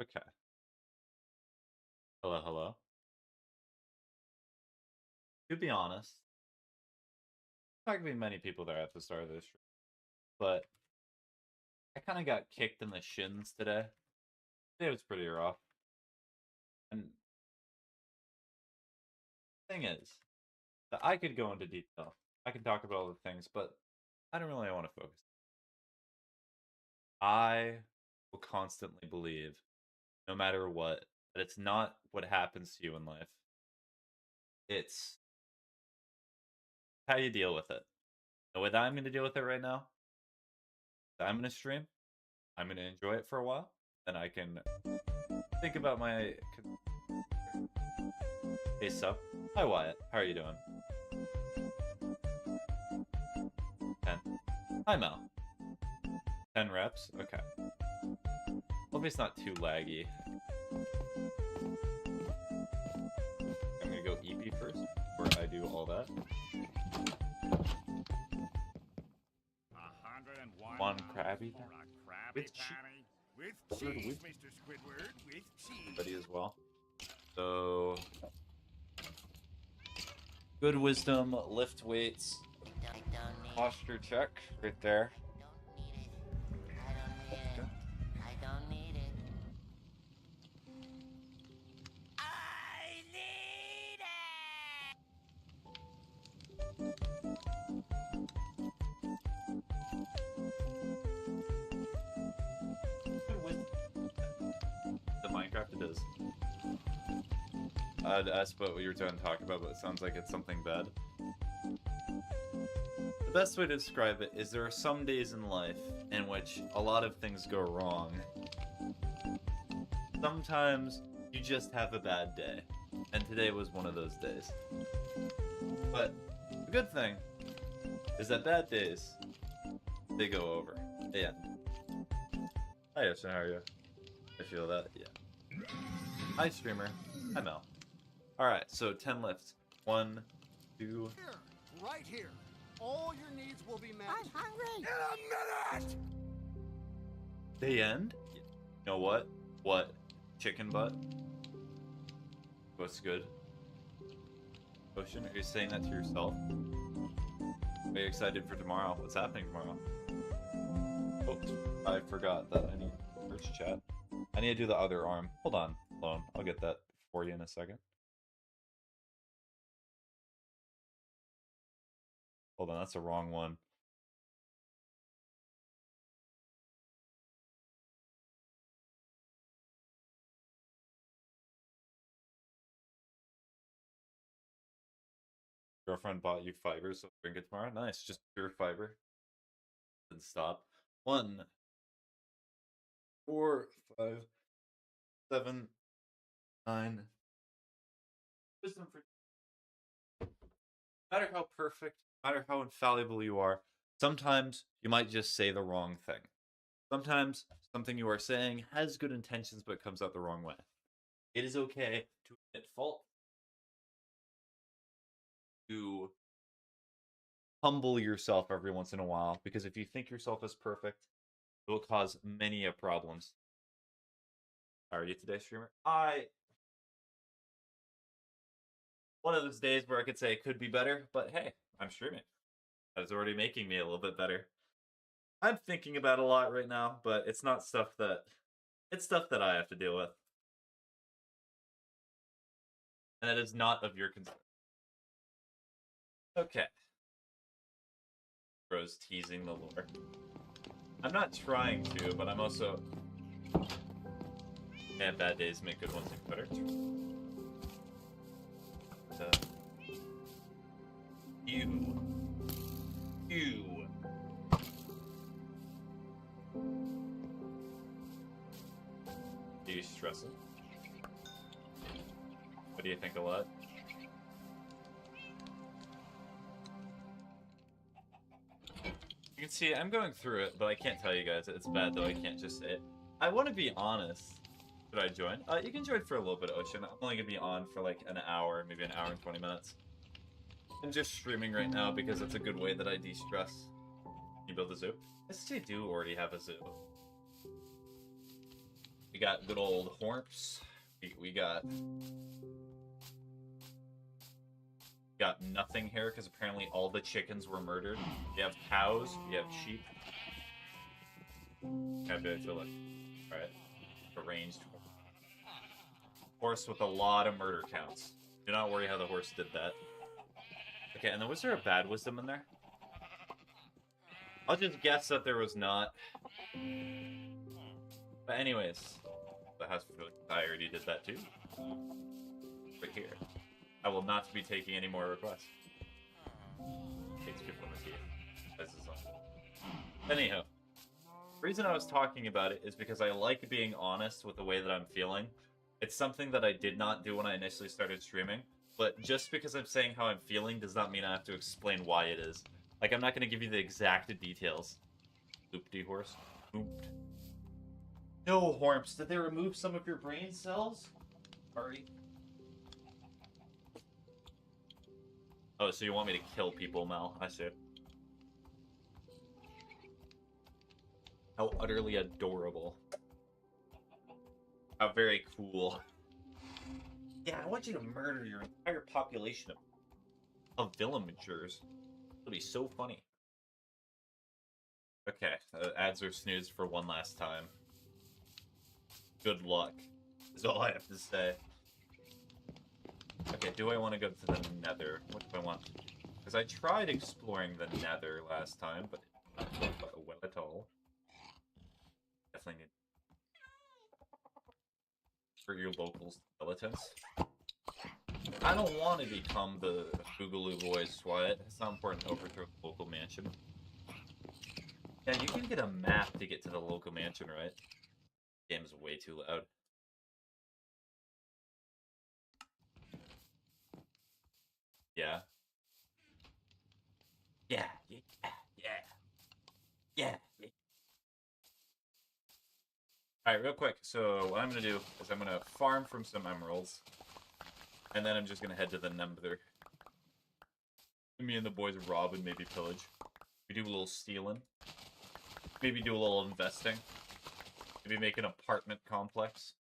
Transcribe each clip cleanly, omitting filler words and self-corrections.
Okay. Hello, hello. To be honest, not gonna be many people there at the start of this stream, but I kind of got kicked in the shins today. It was pretty rough. And the thing is, that I could go into detail. I can talk about all the things, but I don't really want to focus. I will constantly believe, no matter what, that it's not what happens to you in life. It's how you deal with it. The way that I'm going to deal with it right now, I'm going to stream. I'm going to enjoy it for a while. Then I can think about my... Hey, sup? Hi, Wyatt. How are you doing? 10. Hi, Mel. 10 reps? Okay. Hopefully it's not too laggy. I'm going to go EP first before I do all that. 101 Krabby with cheese. With cheese, Mr. Squidward, with cheese. Buddy as well. So, good wisdom, lift weights, posture check right there. I don't need it. Good wisdom. The Minecraft it is. I'd ask about what you were trying to talk about, but it sounds like it's something bad. The best way to describe it is there are some days in life in which a lot of things go wrong. Sometimes you just have a bad day, and today was one of those days. But the good thing is that bad days, they go over. They end. Hi, Ocean, how are you? I feel that, yeah. Hi, streamer. Hi, Mel. Alright, so 10 lifts. 1, 2... Here, right here. All your needs will be met. I'm hungry. In a minute! They end? You know what? What? Chicken butt? What's good? Ocean, are you saying that to yourself? Are you excited for tomorrow? What's happening tomorrow? Oh, I forgot that I need search chat. I need to do the other arm. Hold on. Hold on. I'll get that for you in a second. Hold on, that's the wrong one. Girlfriend bought you fiber, so drink it tomorrow. Nice, just pure fiber. Then stop. 1, 4, 5, 7, 9. Wisdom for. No matter how perfect, no matter how infallible you are, sometimes you might just say the wrong thing. Sometimes something you are saying has good intentions but comes out the wrong way. It is okay to admit fault, to humble yourself every once in a while, because if you think yourself as perfect, it will cause many problems. How are you today, streamer? One of those days where I could say it could be better, but hey, I'm streaming. That's already making me a little bit better. I'm thinking about a lot right now, but it's not stuff that... It's stuff that I have to deal with. And that is not of your concern. Okay. Bro's teasing the lore. I'm not trying to, but I'm also... Yeah, bad days make good ones look better. You. Are you stressing? What do you think a lot? You can see I'm going through it, but I can't tell you guys. It's bad though, I can't just say it. I want to be honest. Should I join? You can join for a little bit, Ocean. I'm only going to be on for like an hour, maybe an hour and 20 minutes. I'm just streaming right now because it's a good way that I de-stress. You build a zoo? I do already have a zoo. got good old Horps. We got nothing here because apparently all the chickens were murdered. We have cows. We have sheep. I feel like, all right, arranged horse with a lot of murder counts. Do not worry how the horse did that. Okay, and then was there a bad wisdom in there? I'll just guess that there was not. But anyways, the house I already did that too. Right here. I will not be taking any more requests. Takes people in the teeth. This is awesome. Anyhow, the reason I was talking about it is because I like being honest with the way that I'm feeling. It's something that I did not do when I initially started streaming, but just because I'm saying how I'm feeling does not mean I have to explain why it is. Like, I'm not going to give you the exact details. Oopty horse. Ooped. No, Horms, did they remove some of your brain cells? Sorry. Oh, so you want me to kill people, Mel? I see. How utterly adorable. How very cool. Yeah, I want you to murder your entire population of villagers. It'll be so funny. Okay, ads are snoozed for one last time. Good luck, is all I have to say. Okay, do I want to go to the nether? What do I want? Because I tried exploring the nether last time, but it did not go well at all. Definitely need for your local skeletons. I don't want to become the Boogaloo Boys, Wyatt. It's not important to overthrow the local mansion. Yeah, you can get a map to get to the local mansion, right? The game's way too loud. Yeah. Yeah, yeah, yeah. Yeah. Alright, real quick. So what I'm going to do is I'm going to farm from some emeralds. And then I'm just going to head to the nether. Me and the boys rob and maybe pillage. We do a little stealing. Maybe do a little investing. Maybe make an apartment complex.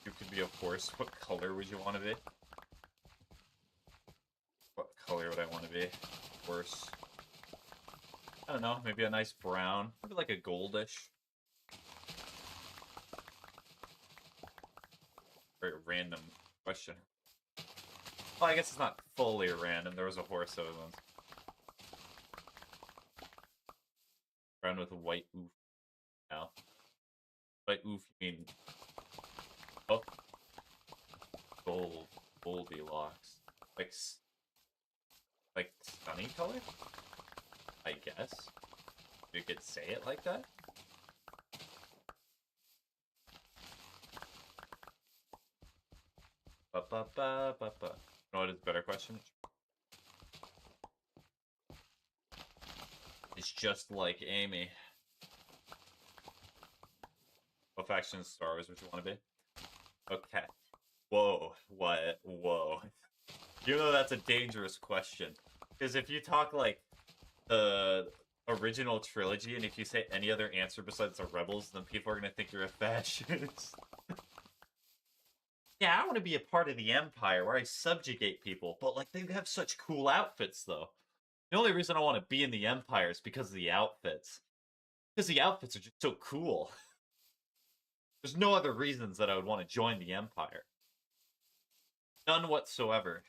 You could be a horse. What color would you want to be? What color would I want to be? Horse. I don't know. Maybe a nice brown. Maybe like a goldish. Very random question. Well, I guess it's not fully random. There was a horse over once. Brown with a white oof. Now. White oof, you mean... Oh. Gold. Goldilocks. Like sunny color? I guess. You could say it like that? Ba-ba-ba-ba-ba. You know what is a better question? It's just like Amy. What faction of Star Wars would you want to be? Okay. Whoa. What? Whoa. You know that's a dangerous question. Because if you talk like the original trilogy, and if you say any other answer besides the Rebels, then people are going to think you're a fascist. Yeah, I want to be a part of the Empire where I subjugate people, but like they have such cool outfits though. The only reason I want to be in the Empire is because of the outfits. Because the outfits are just so cool. There's no other reasons that I would want to join the Empire. None whatsoever.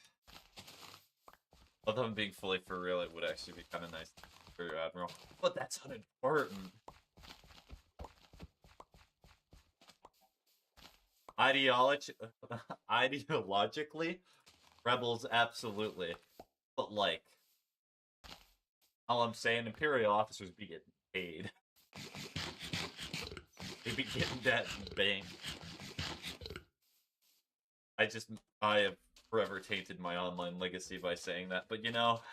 Although I'm being fully for real, it would actually be kind of nice for your Admiral. But that's unimportant. Ideologically, Rebels, absolutely. But like, all I'm saying, Imperial officers be getting paid. They be getting that bang. I have forever tainted my online legacy by saying that, but you know,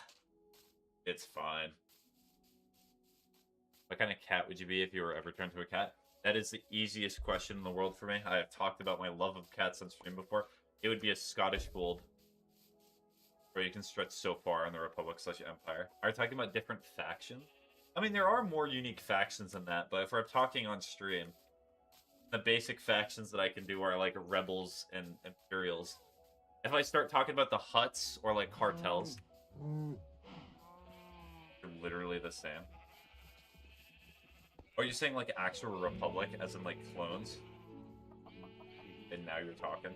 it's fine. What kind of cat would you be if you were ever turned to a cat? That is the easiest question in the world for me. I have talked about my love of cats on stream before. It would be a Scottish Fold, where you can stretch so far in the Republic/Empire. Are you talking about different factions? I mean, there are more unique factions than that, but if we're talking on stream, The basic factions that I can do are like rebels and Imperials. If I start talking about the Hutts or like cartels, they're literally the same. Are you saying like actual republic, as in like clones? And now you're talking.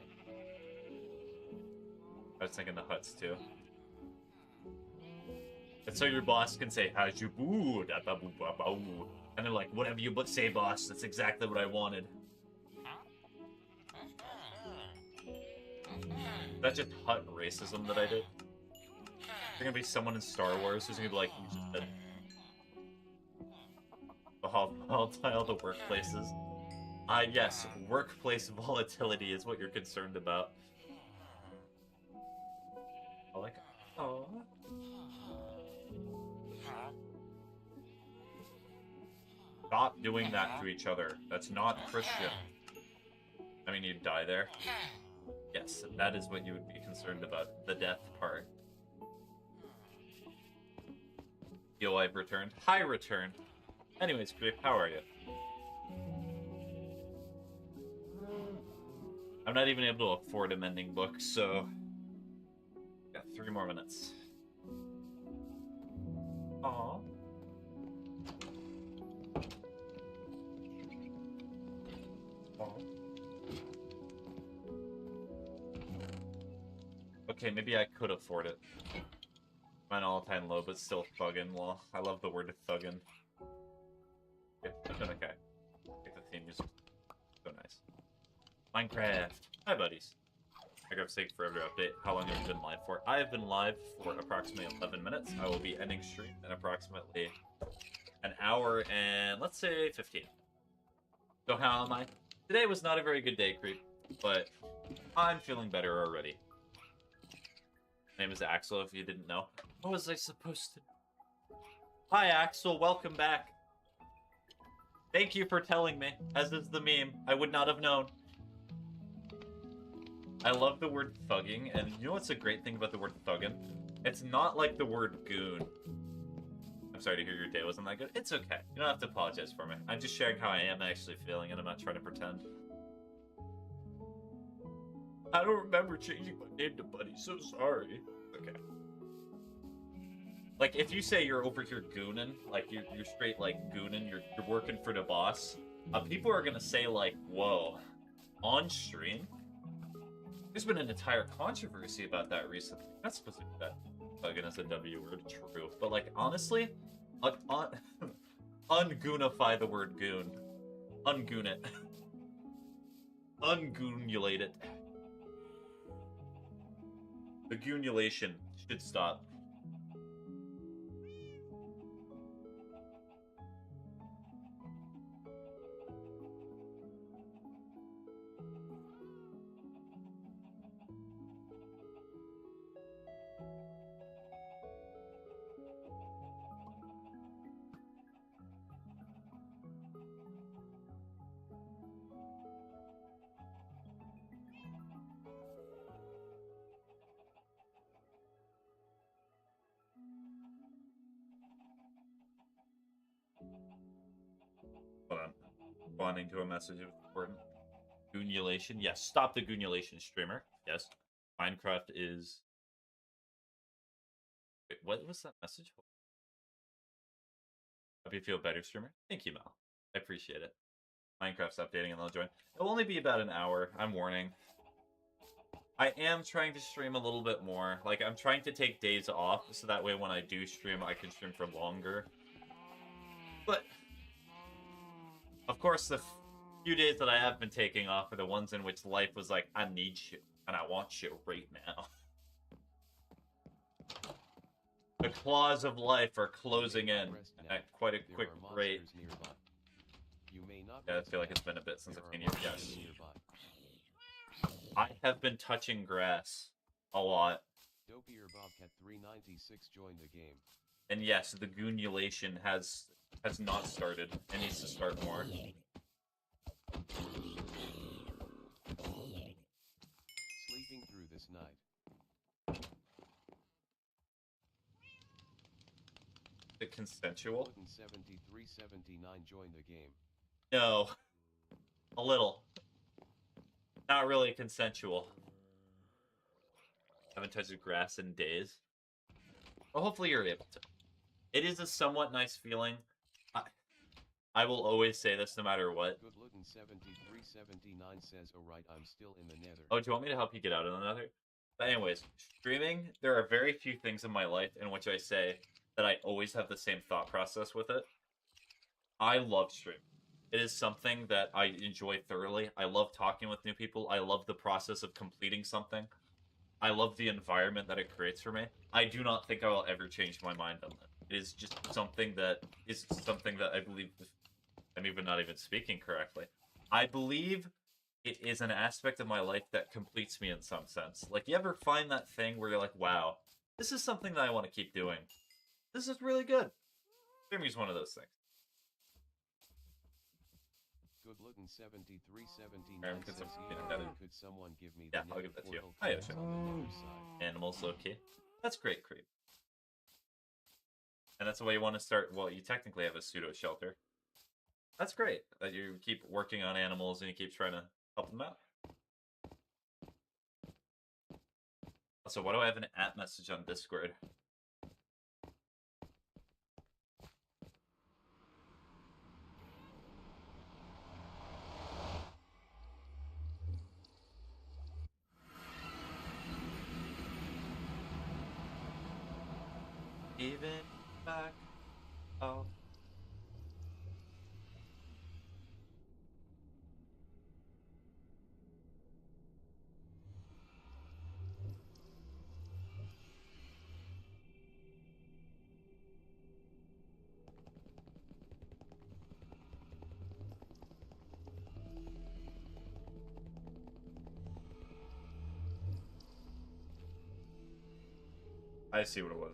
I was thinking the Hutts too. And so your boss can say, "Hajubu, da ba boo ba ba oo." And they're like, "Whatever you but say, boss. That's exactly what I wanted." That's just Hutt racism that I did. There's gonna be someone in Star Wars who's gonna be like, "You just said volatile the workplaces." Yes, workplace volatility is what you're concerned about. I like, oh. Stop doing that to each other. That's not Christian. I mean, you'd die there. Yes, that is what you would be concerned about. The death part. Yo, I've returned. Hi, returned. Anyways, Creep, how are you? I'm not even able to afford a mending book, so... Got 3 more minutes. Aww. Okay, maybe I could afford it. Mine all-time low, but still thuggin'. Well, I love the word thuggin'. Okay, I'm doing okay. I think the theme is so nice. Minecraft. Hi, buddies. Minecraft sake forever update. How long have you been live for? I have been live for approximately 11 minutes. I will be ending stream in approximately an hour and, let's say, 15. So how am I? Today was not a very good day, Creep, but I'm feeling better already. My name is Axel, if you didn't know. What was I supposed to... Hi, Axel. Welcome back. Thank you for telling me, as is the meme. I would not have known. I love the word thugging, and you know what's a great thing about the word thugging? It's not like the word goon. I'm sorry to hear your day wasn't that good. It's okay. You don't have to apologize for me. I'm just sharing how I am actually feeling, and I'm not trying to pretend. I don't remember changing my name to Buddy, so sorry. Okay. Like, if you say you're over here gooning, like, you're straight, like, gooning, you're working for the boss, people are gonna say, like, whoa, on stream? There's been an entire controversy about that recently. Not supposed to be that thugging as a W word, true. But, like, honestly, ungoonify the word goon. Ungoon it. Ungoonulate it. The goonulation should stop. Hold on. Responding to a message is important. Goonulation. Yes, stop the goonulation, streamer. Yes. Minecraft is... Wait, what was that message? Hope you feel better, streamer. Thank you, Mel. I appreciate it. Minecraft's updating and they'll join. It'll only be about an hour. I'm warning. I am trying to stream a little bit more. Like, I'm trying to take days off, so that way when I do stream, I can stream for longer. But, of course, the few days that I have been taking off are the ones in which life was like, I need you, and I want you right now. The claws of life are closing in at quite a quick rate. Yeah, I feel like it's been a bit since I've seen you. Yes. I have been touching grass a lot. Dopey or Bobcat 396 joined the game. And yes, the goonulation has not started. It needs to start more. Sleeping through this night. Is it consensual? 7379 joined the game. No. A little. Not really consensual. Haven't touched the grass in days. Well, hopefully you're able to. It is a somewhat nice feeling. I will always say this no matter what. Good looking 7379 says, alright, I'm still in the nether. Oh, do you want me to help you get out of the nether? But anyways, streaming, there are very few things in my life in which I say that I always have the same thought process with it. I love streaming. It is something that I enjoy thoroughly. I love talking with new people. I love the process of completing something. I love the environment that it creates for me. I do not think I will ever change my mind on that. It is just something that I believe. I'm even not even speaking correctly. I believe it is an aspect of my life that completes me in some sense. Like, you ever find that thing where you're like, wow, this is something that I want to keep doing. This is really good. Streaming is one of those things. Good looking 7379 Aaron, says, could someone give me yeah, the I'll give that to you. portal Hi, codes Ocean. on the nether side? Animals, okay. That's great, Creep. And that's the way you want to start. Well, you technically have a pseudo shelter. That's great that you keep working on animals and you keep trying to help them out. So why do I have an @ message on Discord? Even back. Oh. I see what it was.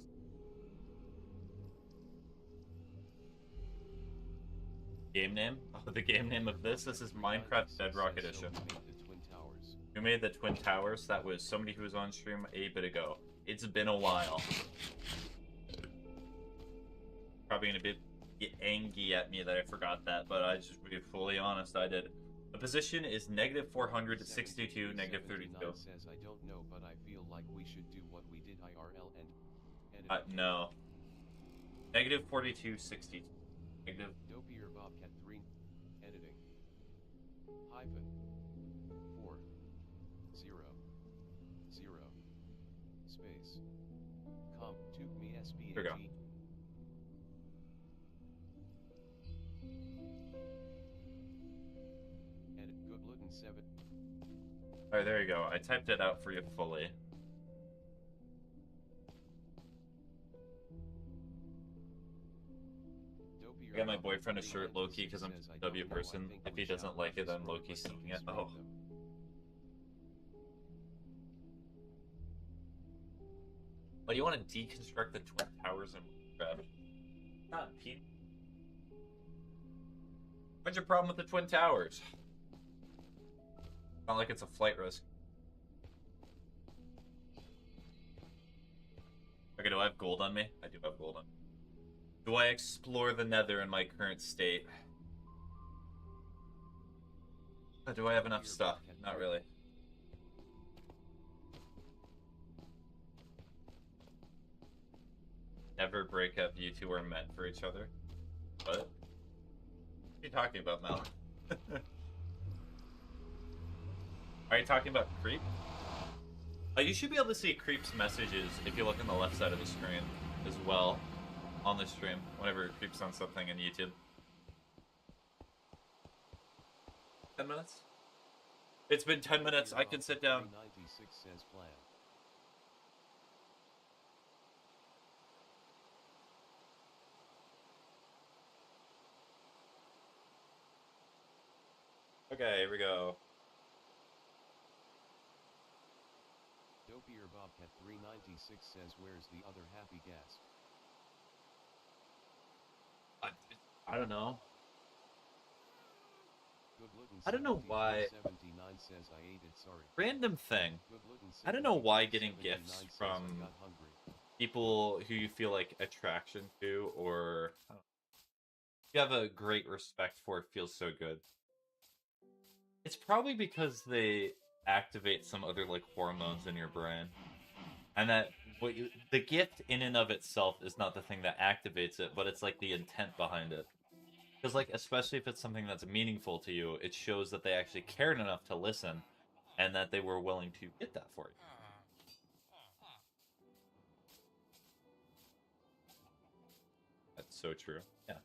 Game name? Oh, the game name of this? This is Minecraft Bedrock Edition. Who made the Twin Towers? That was somebody who was on stream a bit ago. It's been a while. Probably gonna be angry at me that I forgot that, but I just, to be fully honest, I did. The position is -400 to 62, -32. Says, I don't know, but I feel like we should do what we did IRL and no. -42, 62. Dopier Bobcat 3 editing -4 0 0 space comp to me SPAGETT. Here we go. Edit good looking 7. Alright, there you go. I typed it out for you fully. I got my boyfriend a shirt low-key because I'm a W person. If he doesn't like it, then low-key stealing it. Oh. But you want to deconstruct the Twin Towers in Minecraft? Not Pete. What's your problem with the Twin Towers? Not like it's a flight risk. Okay, do I have gold on me? I do have gold on me. Do I explore the nether in my current state? Do I have enough stuff? Not really. Never break up, you two are meant for each other. What? What are you talking about, Mel? Are you talking about Creep? You should be able to see Creep's messages if you look on the left side of the screen as well. On the stream, whenever it creeps on something on YouTube. 10 minutes? It's been 10 minutes. I can sit down. 96 says plan. Okay, here we go. Dopier Bobcat 396 says, where's the other happy gas? I don't know. I don't know why. 79 says, I ate it, sorry. Random thing. I don't know why getting gifts from people who you feel like attraction to or you have a great respect for feels so good. It's probably because they activate some other like hormones in your brain, and that the gift in and of itself is not the thing that activates it, but it's like the intent behind it. Because like especially if it's something that's meaningful to you, it shows that they actually cared enough to listen, and that they were willing to get that for you. That's so true. Yeah.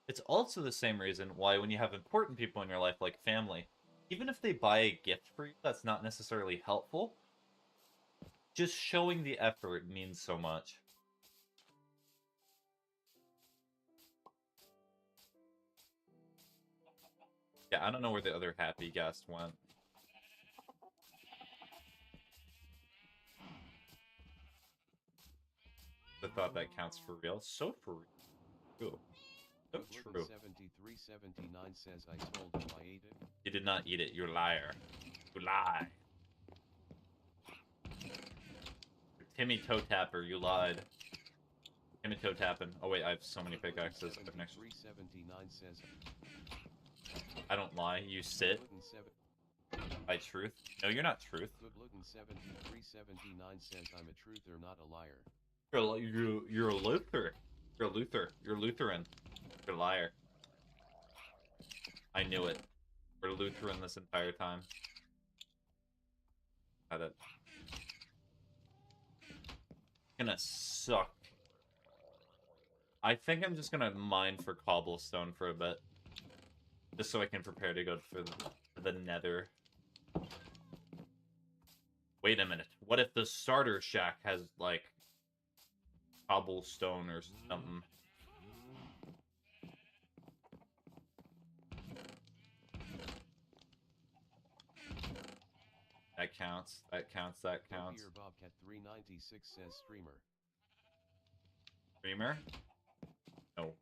It's also the same reason why when you have important people in your life, like family, even if they buy a gift for you that's not necessarily helpful, just showing the effort means so much. Yeah, I don't know where the other happy guest went. The thought that counts for real. So for real. Ooh. So true. 7379 says I told him I ate it. You did not eat it. You're a liar. You lie. Timmy Toe Tapper, you lied. Timmy Toe Tapping. Oh wait, I have so many pickaxes. 379 says I don't lie. You sit. By truth. No, you're not truth. Good looking 7379 says I'm a truther, not a liar. You're a Luther. You're a Luther. You're Lutheran. You're a liar. I knew it. We're Lutheran this entire time. Had it. Gonna suck. I think I'm just gonna mine for cobblestone for a bit. Just so I can prepare to go for the nether. Wait a minute. What if the starter shack has, like, cobblestone or something? That counts. That counts. That counts. Here Bobcat 396 says streamer. Streamer? No.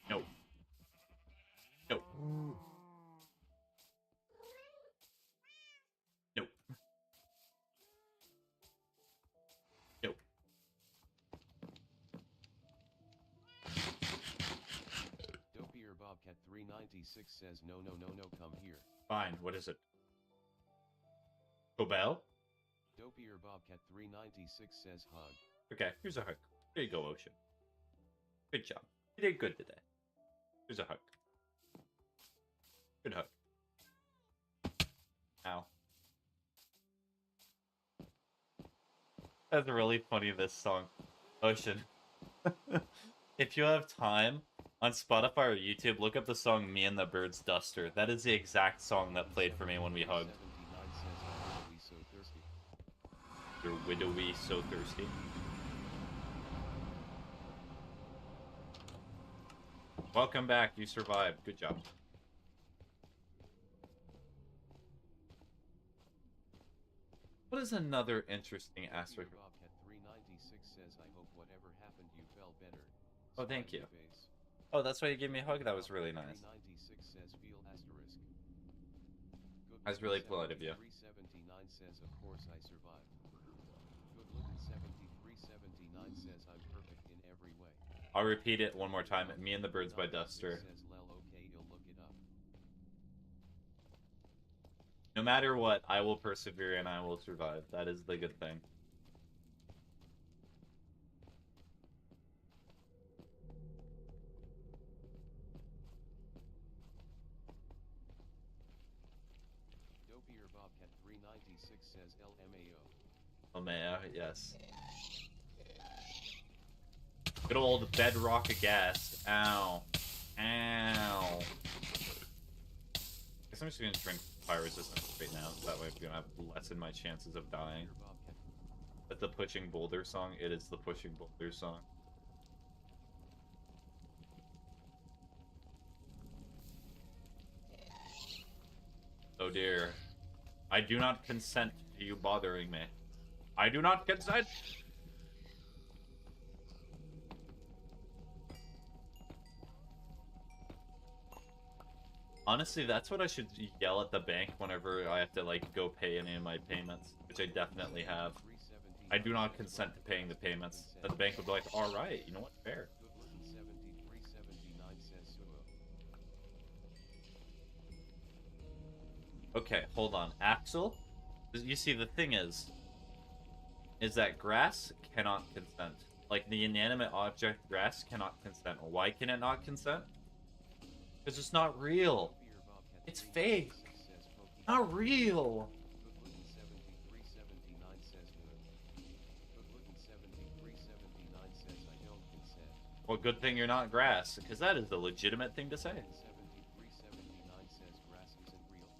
No. No. Nope. Nope. Dopier Bobcat 396 says no, come here. Fine. What is it? Cobell? Dopier Bobcat 396 says hug. Okay, here's a hug. There you go, Ocean. Good job. You did good today. Here's a hug. Good hug. Ow. That's really funny, this song. Ocean. If you have time, on Spotify or YouTube, look up the song Me and the Birds Duster. That is the exact song that played for me when we hugged. 79 says I'm widowy so thirsty. You're widowy so thirsty. Welcome back, you survived. Good job. What is another interesting aspect? Bobcat 396 says I hope whatever happened you felt better. Oh, thank you. Smiley face. Oh, that's why you gave me a hug? That was really nice. 396 says feel asterisk. Good That's really polite of you. 379 says of course I survived. Good looking 7379 says I'm perfect in every way. I'll repeat it one more time. Me and the Birds by Duster. Says lel okay you'll look it up. No matter what, I will persevere and I will survive. That is the good thing. Dopier Bobcat 396 says LMAO. Oh man, yes. Good old bedrock aghast. Ow. Ow. Guess I'm just gonna drink fire resistant right now, so that way I'm gonna have lessen my chances of dying. That's the Pushing Boulder song. It is the Pushing Boulder song. Oh dear. I do not consent to you bothering me. I do not consent! Honestly, that's what I should yell at the bank whenever I have to, like, go pay any of my payments, which I definitely have. 379 I do not consent to paying the payments. But the bank would be like, all right, you know what, fair. Good looking 7379 says Suo. Okay, hold on. Axel? You see, the thing is that grass cannot consent. Like, the inanimate object grass cannot consent. Why can it not consent? Because it's not real. It's fake. Not real. Good looking 7379 says good. Good looking 7379 says I don't consent. Well, good thing you're not grass, because that is the legitimate thing to say. 7379 says grass isn't real.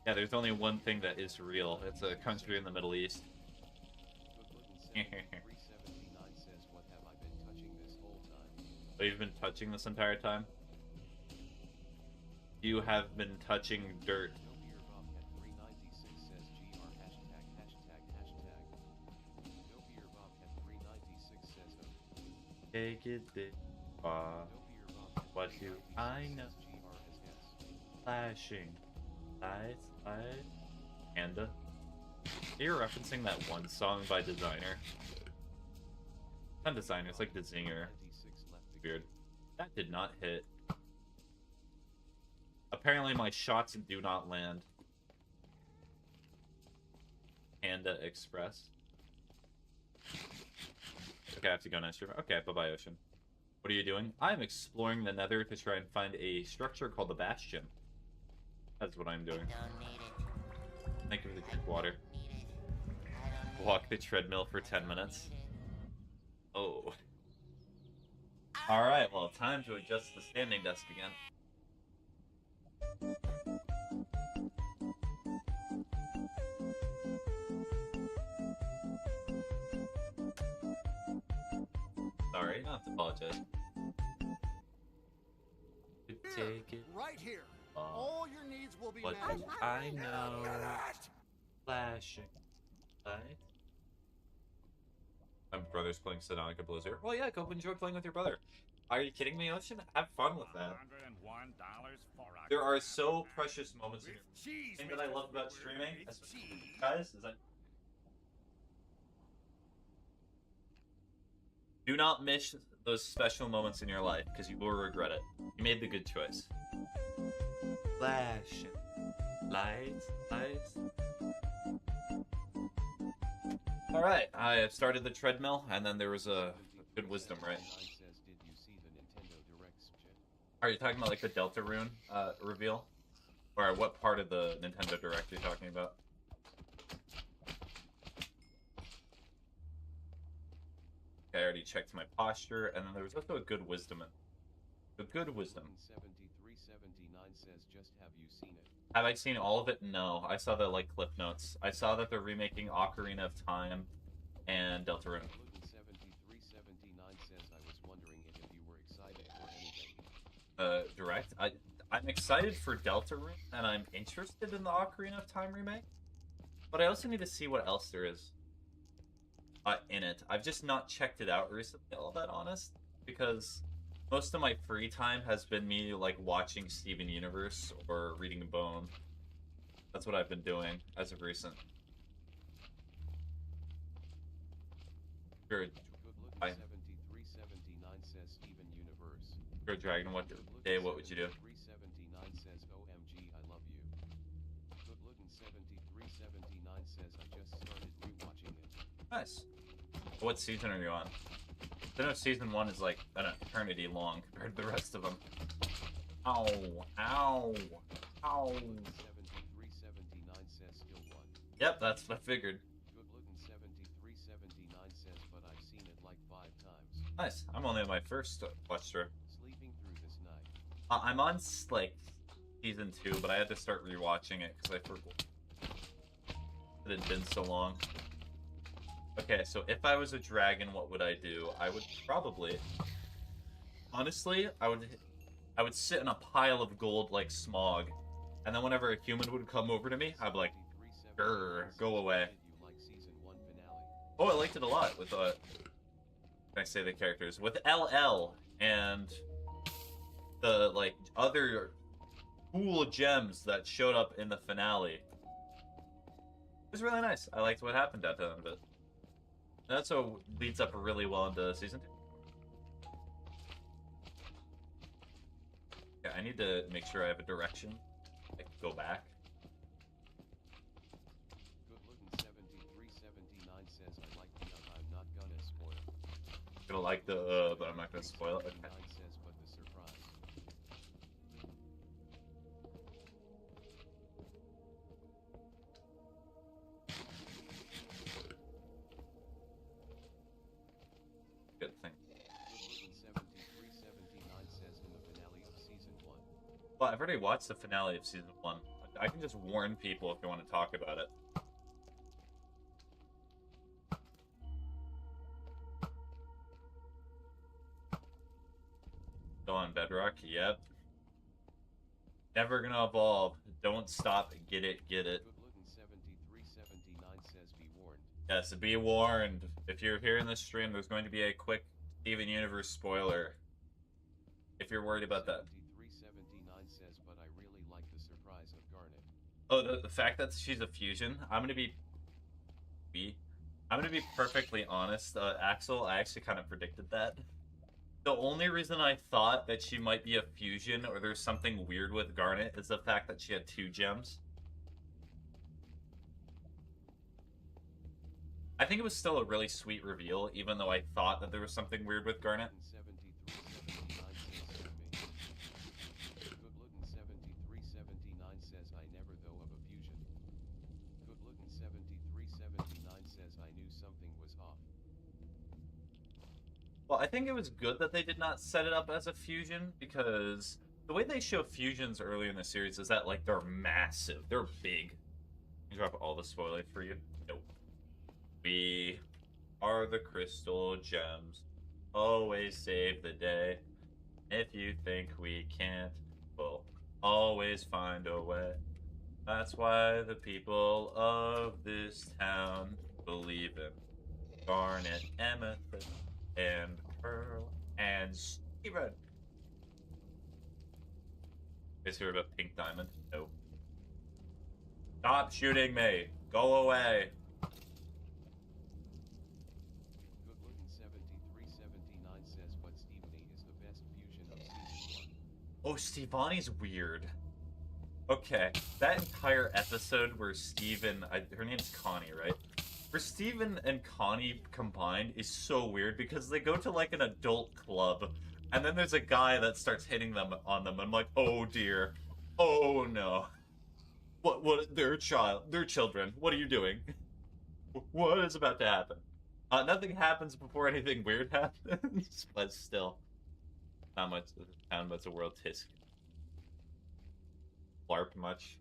Yeah, there's only one thing that is real. It's a country in the Middle East. Good looking 7379 says what have I been touching this whole time? So you've been touching this entire time? You have been touching dirt. No beer Bobcat 396 says GR hashtag hashtag hashtag. No beer Bobcat 396 says Take it this far. no beer Bobcat What do I 396 know? says GR has yes. Flashing lights, lights. Panda. You're referencing that one song by Designer. Not Designer, it's like the Zinger. 96 left the Weird. That did not hit. Apparently my shots do not land. Panda Express. Okay, I have to go next year. Okay, bye-bye, Ocean. What are you doing? I'm exploring the nether to try and find a structure called the Bastion. That's what I'm doing. Don't need it. Thank you for the drink water. Need it. I don't need Walk the treadmill for 10 minutes. Oh. Alright, well, time to adjust the standing desk again. Sorry, not to apologize. Here, Take it. right here. Uh, All your needs will be What met. do I know? Look at it. Flashing lights. My brother's playing Sonica Blizzard. Well, yeah, go enjoy playing with your brother. Are you kidding me, Ocean? Have fun with that. $101 for a There are glass so precious moments in with your cheese. thing that I Mr. love about Squidward, streaming, with as cheese. guys, is that do not miss those special moments in your life, because you will regret it. You made the good choice. Flashing lights, lights. Alright, I have started the treadmill, and then there was a good wisdom, right? Says, did you see the Nintendo Direct shit? Are you talking about like the Delta Rune reveal? Or what part of the Nintendo Direct are you talking about? Okay, I already checked my posture, and then there was also a good wisdom. A good wisdom. 7379 says just have you seen it? Have I seen all of it? No. I saw the like clip notes. I saw that they're remaking Ocarina of Time and Deltarune. Looking 7379 says I was wondering if you were excited for anything. Direct. I'm excited for Deltarune, and I'm interested in the Ocarina of Time remake. But I also need to see what else there is in it. I've just not checked it out recently, all that honest, because most of my free time has been me like watching Steven Universe or reading Bone. That's what I've been doing as of recent. Sure, Good looking I- 7379 says Steven Universe. sure, Dragon. What Good looking day? What would you do? 7379 says OMG I love you. Good looking 7379 says I just started rewatching it. Nice. What season are you on? I know season 1 is like an eternity long compared to the rest of them. Ow! Ow! Ow! 7379 says still one. Yep, that's what I figured. Good looking 7379 says but I've seen it like 5 times. Nice. I'm only on my first watch through. Sleeping through this night. I'm on like season 2, but I had to start rewatching it because I forgot. It had been so long. Okay, so if I was a dragon, what would I do? I would probably, honestly, I would sit in a pile of gold like Smog, and then whenever a human would come over to me, I'd be like, "Grr, go away." Did you like season 1 finale? Oh, I liked it a lot with can I say the characters with LL and the like other cool gems that showed up in the finale. It was really nice. I liked what happened at the end of it. That's what leads up really well into season 2. Yeah, I need to make sure I have a direction. I can go back. Good looking 7379 says I like the I'm not gonna spoil. I'm gonna like the but I'm not gonna spoil it. Okay. 79 says but the surprise. Good thing. Good looking 7379 says in the finale of season 1. Well, I've already watched the finale of season 1. I can just warn people if they want to talk about it. Go on, Bedrock. Yep. Never gonna evolve. Don't stop. Get it. Get it. Good looking 7379 says be warned. Yes, be warned. If you're hearing this stream, there's going to be a quick Steven Universe spoiler. If you're worried about that. 7379 says but I really like the surprise of Garnet. Oh, the fact that she's a fusion. I'm gonna be perfectly honest. Axel, I actually kind of predicted that. The only reason I thought that she might be a fusion or there's something weird with Garnet is the fact that she had 2 gems. I think it was still a really sweet reveal, even though I thought that there was something weird with Garnet. 7379 says I never though of a fusion. Good looking 7379 says I knew something was off. Well, I think it was good that they did not set it up as a fusion, because the way they show fusions early in the series is that, like, they're massive. They're big. Can you drop all the spoilers for you? Nope. We are the crystal gems. Always save the day. If you think we can't, we'll always find a way. That's why the people of this town believe in Garnet, Amethyst, and Pearl, and Steven. Is here about Pink Diamond? No. Stop shooting me! Go away! Good looking 7379 says but Stevenie is the best fusion of season 1. Oh, Stevani's weird. Okay, that entire episode where Steven, her name's Connie, right? Where Steven and Connie combined is so weird because they go to like an adult club and then there's a guy that starts hitting them on them. I'm like, oh dear. Oh no. What, they're children. What are you doing? What is about to happen? Nothing happens before anything weird happens, but still. Not much of the town, but it's a world tisk. LARP much.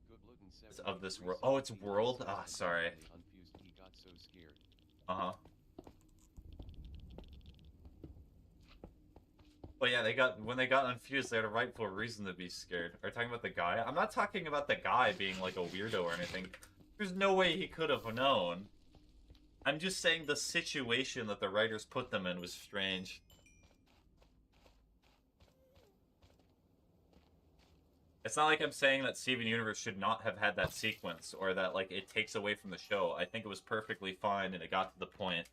Good looking Of this world. Oh, it's world? Ah, sorry. Unfused, he got so scared. Uh-huh. Well, yeah, when they got unfused, they had a rightful reason to be scared. Are you talking about the guy? I'm not talking about the guy being like a weirdo or anything. There's no way he could have known. I'm just saying the situation that the writers put them in was strange. It's not like I'm saying that Steven Universe should not have had that sequence, or that, like, it takes away from the show. I think it was perfectly fine, and it got to the point.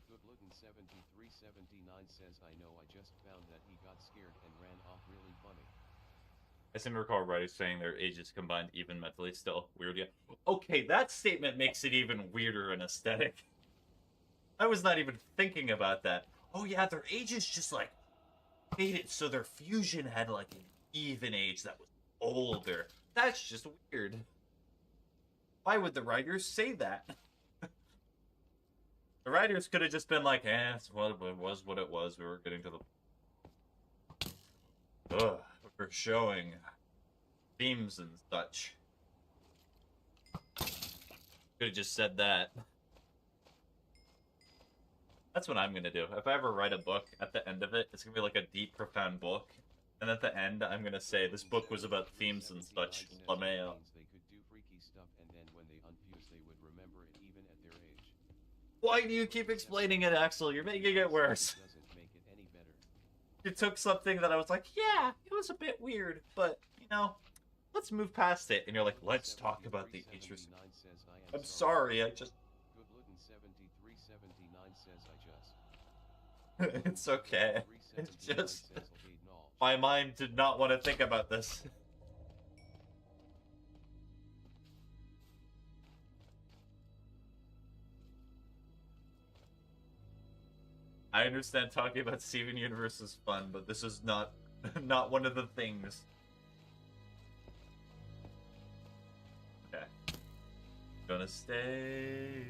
Good looking 7379 says I know I just found that he got scared and ran off really funny. I seem to recall writers saying their ages combined even mentally. Still weird, yeah. Okay, that statement makes it even weirder in aesthetic. I was not even thinking about that. Oh yeah, their ages just like made it so their fusion had like an even age that was older. That's just weird. Why would the writers say that? The writers could have just been like, eh, it was what it was. We were getting to the... Ugh. For showing themes and such. Could have just said that. That's what I'm gonna do. If I ever write a book, at the end of it, it's gonna be like a deep, profound book. And at the end, I'm gonna say, this book was about themes and such. LaMayo. They could do freaky stuff and then when they unfuse they would remember it even at Why do you keep explaining it, Axel? You're making it worse. Doesn't make it any better. You took something that I was like, yeah, it was a bit weird, but, you know, let's move past it. And you're like, let's talk about the interest. 7379 says I am I'm sorry, I just... Good looking 7379 says I just. It's okay. It's 7379 just... says, "Okay, no." My mind did not want to think about this. I understand talking about Steven Universe is fun, but this is not not one of the things. Okay. Gonna stay.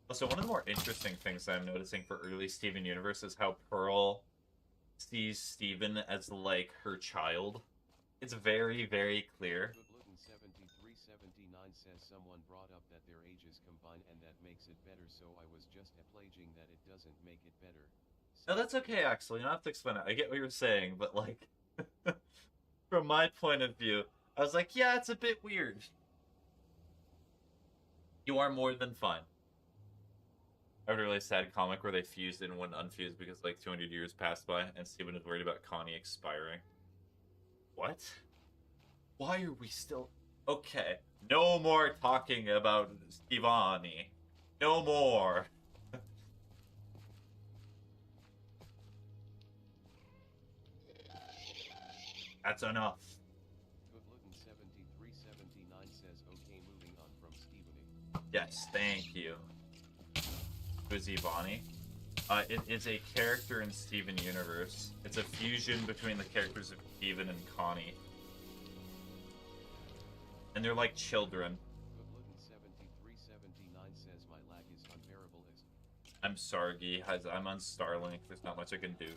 Also, one of the more interesting things that I'm noticing for early Steven Universe is how Pearl sees Steven as, like, her child. It's very, very clear. Good looking 7379 says someone brought up that their ages combine and that makes it better, so I was just pledging that it doesn't make it better. No, that's okay, Axel. You don't have to explain it. I get what you're saying, but, like, from my point of view, I was like, yeah, it's a bit weird. You are more than fine. I had a really sad comic where they fused and went unfused because, like, 200 years passed by, and Steven was worried about Connie expiring. What? Why are we still... Okay. No more talking about Stevani. No more. That's enough. Good looking 7379 says okay, moving on from Stevening. Yes, thank you. Who's Ivani? It is a character in Steven Universe. It's a fusion between the characters of Steven and Connie. And they're like children. Good looking 7379 says my lag is unbearable as. I'm sorry, I'm on Starlink. There's not much I can do.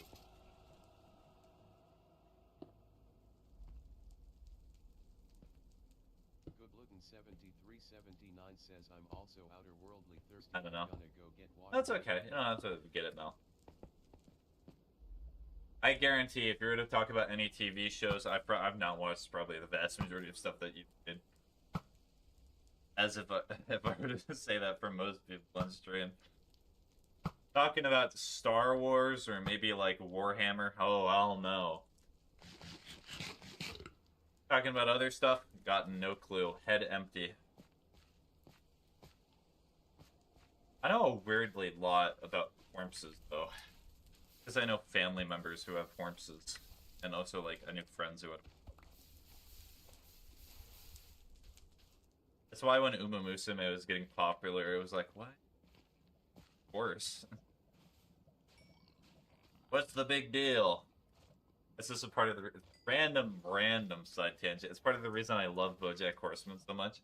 Good looking 7379 says I'm also outer worldly thirsty. I don't know. Gonna go get water. That's okay. You don't have to get it now. I guarantee if you were to talk about any TV shows, I've not watched probably the vast majority of stuff that you did. As if I were to say that for most people on stream. Talking about Star Wars or maybe like Warhammer, oh, I'll know. Talking about other stuff, got no clue. Head empty. I know a weirdly lot about corpses, though. Because I know family members who have corpses. And also, like, I knew friends who had... That's why when Uma Musume was getting popular, it was like, what? Horse? What's the big deal? This is a part of the... Random side tangent. It's part of the reason I love BoJack Horseman so much.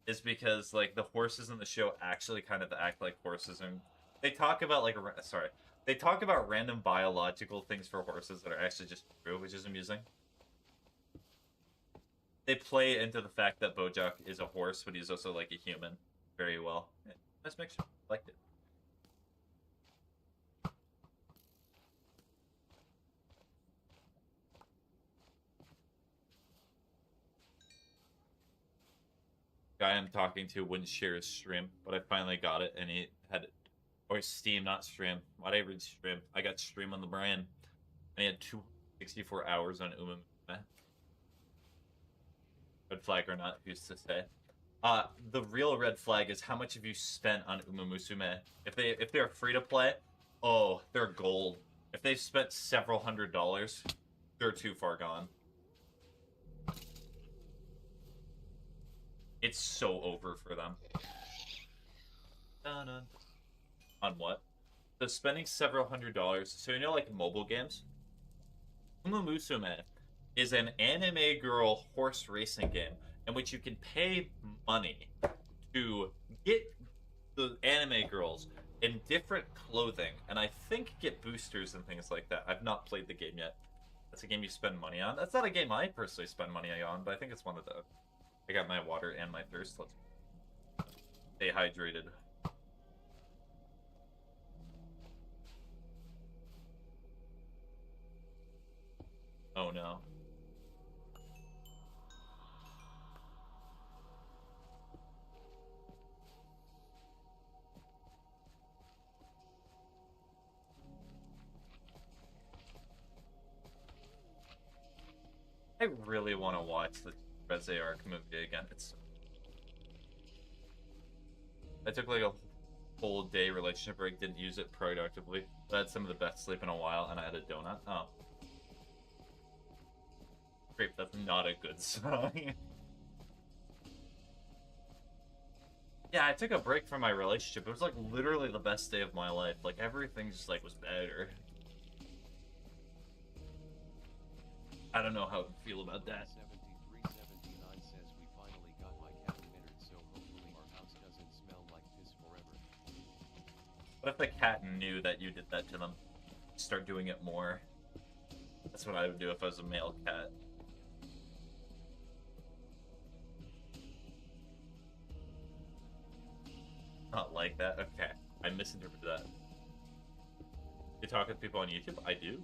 Is because, like, the horses in the show actually kind of act like horses. And they talk about, like... Sorry. They talk about random biological things for horses that are actually just true, which is amusing. They play into the fact that Bojack is a horse, but he's also, like, a human very well. Yeah, nice mixture. Liked it. Guy I'm talking to wouldn't share his stream, but I finally got it, and he had it. Or Steam, not stream. Why'd I read stream? I got stream on the brain. And he had 264 hours on Uma Musume. Red flag or not, who's to say? The real red flag is how much have you spent on Uma Musume? If they're free to play, oh, they're gold. If they've spent several $100s, they're too far gone. It's so over for them. Dun-dun. On what? So spending several $100s. So you know, like mobile games. Uma Musume is an anime girl horse racing game in which you can pay money to get the anime girls in different clothing, and I think get boosters and things like that. I've not played the game yet. That's a game you spend money on. That's not a game I personally spend money on, but I think it's one of the. I got my water and my thirst. Let's stay hydrated. Oh no. I really want to watch the Reze Arc movie again. I took like a whole day relationship break, didn't use it productively. I had some of the best sleep in a while, and I had a donut. Oh. Great, that's not a good song. Yeah, I took a break from my relationship. It was like literally the best day of my life. Like everything just like was better. I don't know how to feel about that. 7379 says we finally got my cat emitter, so hopefully our house doesn't smell like piss forever. What if the cat knew that you did that to them? Start doing it more. That's what I would do if I was a male cat. Not like that? Okay. I misinterpreted that. You talk with people on YouTube? I do.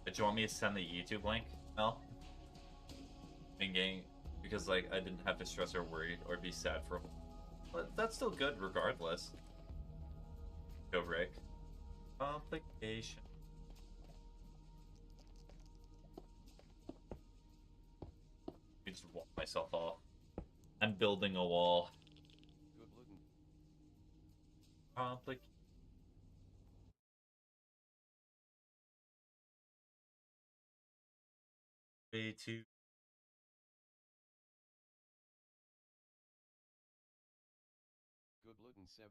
Do you want me to send the YouTube link, Mel? Because like I didn't have to stress or worry or be sad for a whole. But that's still good regardless. Go break. Complication. I just walk myself off. I'm building a wall. Good looking. Complication. Way too. Good looking Seb.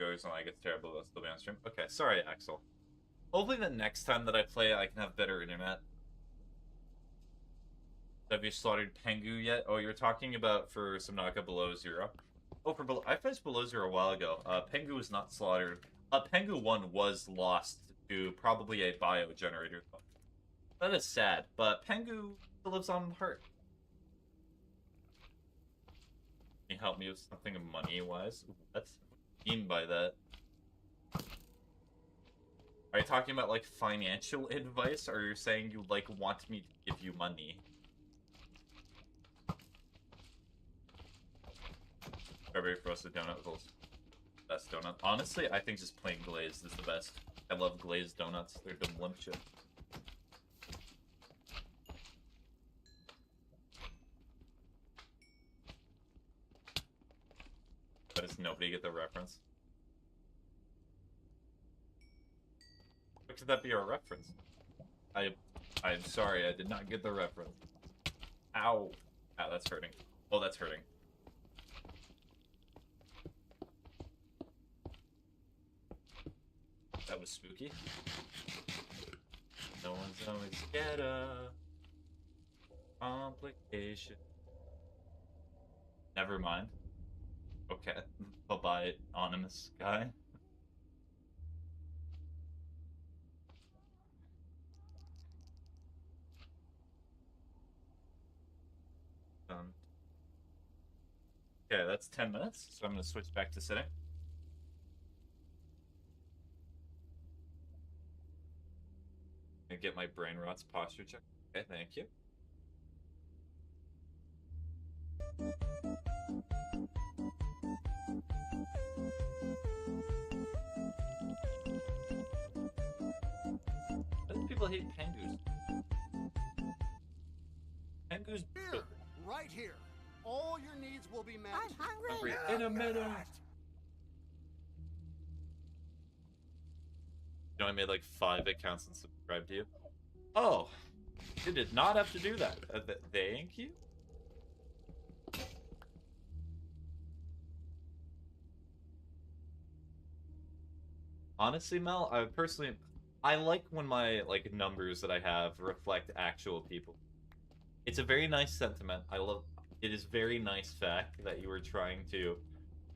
Goes and I get terrible, I'll still be on stream. Okay, sorry, Axel. Hopefully the next time that I play, I can have better internet. Have you slaughtered Pengu yet? Oh, you're talking about for Subnautica Below Zero. Oh, I finished Below Zero a while ago. Pengu was not slaughtered. Pengu 1 was lost to probably a bio generator. That is sad, but Pengu still lives on heart. Can you help me with something money-wise? What do you mean by that? Are you talking about, like, financial advice, or are you saying you, like, want me to give you money? Strawberry frosted donut was the best donut. Honestly, I think just plain glazed is the best. I love glazed donuts. They're delicious. But does nobody get the reference? What could that be a reference? I'm sorry, I did not get the reference. Ow. Ow, that's hurting. Oh, that's hurting. That was spooky. No one's always get a complication. Never mind. Okay. Bye-bye, anonymous guy. Okay, that's 10 minutes, so I'm going to switch back to sitting. And get my brain rot's posture check. Okay, thank you. Why do people hate Pengus? Pengus. Here, right here. All your needs will be met. I'm hungry. In a minute. You know, I made like 5 accounts and subscribed to you. Oh, you did not have to do that. Thank you. Honestly, Mel, I like when my like numbers that I have reflect actual people. It's a very nice sentiment. It is very nice fact that you were trying to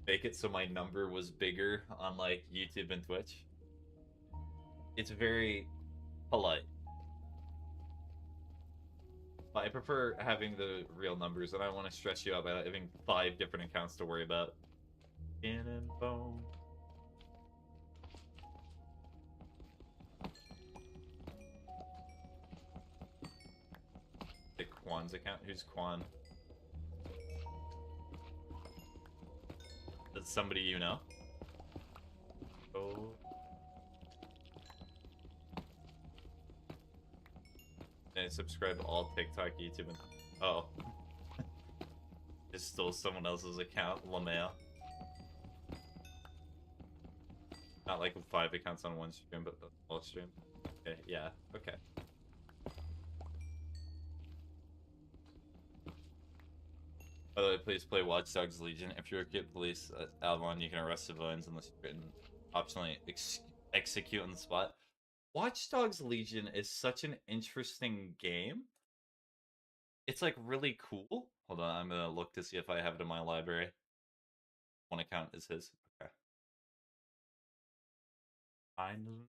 make it so my number was bigger on like YouTube and Twitch. It's very polite. But I prefer having the real numbers, and I don't want to stress you out by having 5 different accounts to worry about. Skin and bone. The Quan's account? Who's Quan? That's somebody you know? Oh. And subscribe to all TikTok, YouTube, and... Oh. Just stole someone else's account, LaMail. Not like 5 accounts on one stream, but the whole stream. Okay, yeah, okay. By the way, please play Watch Dogs Legion. If you're a kid police at Avalon, you can arrest civilians unless you're written optionally execute on the spot. Watch Dogs Legion is such an interesting game. It's like really cool. Hold on, I'm gonna look to see if I have it in my library. One account is his. Okay. Finally.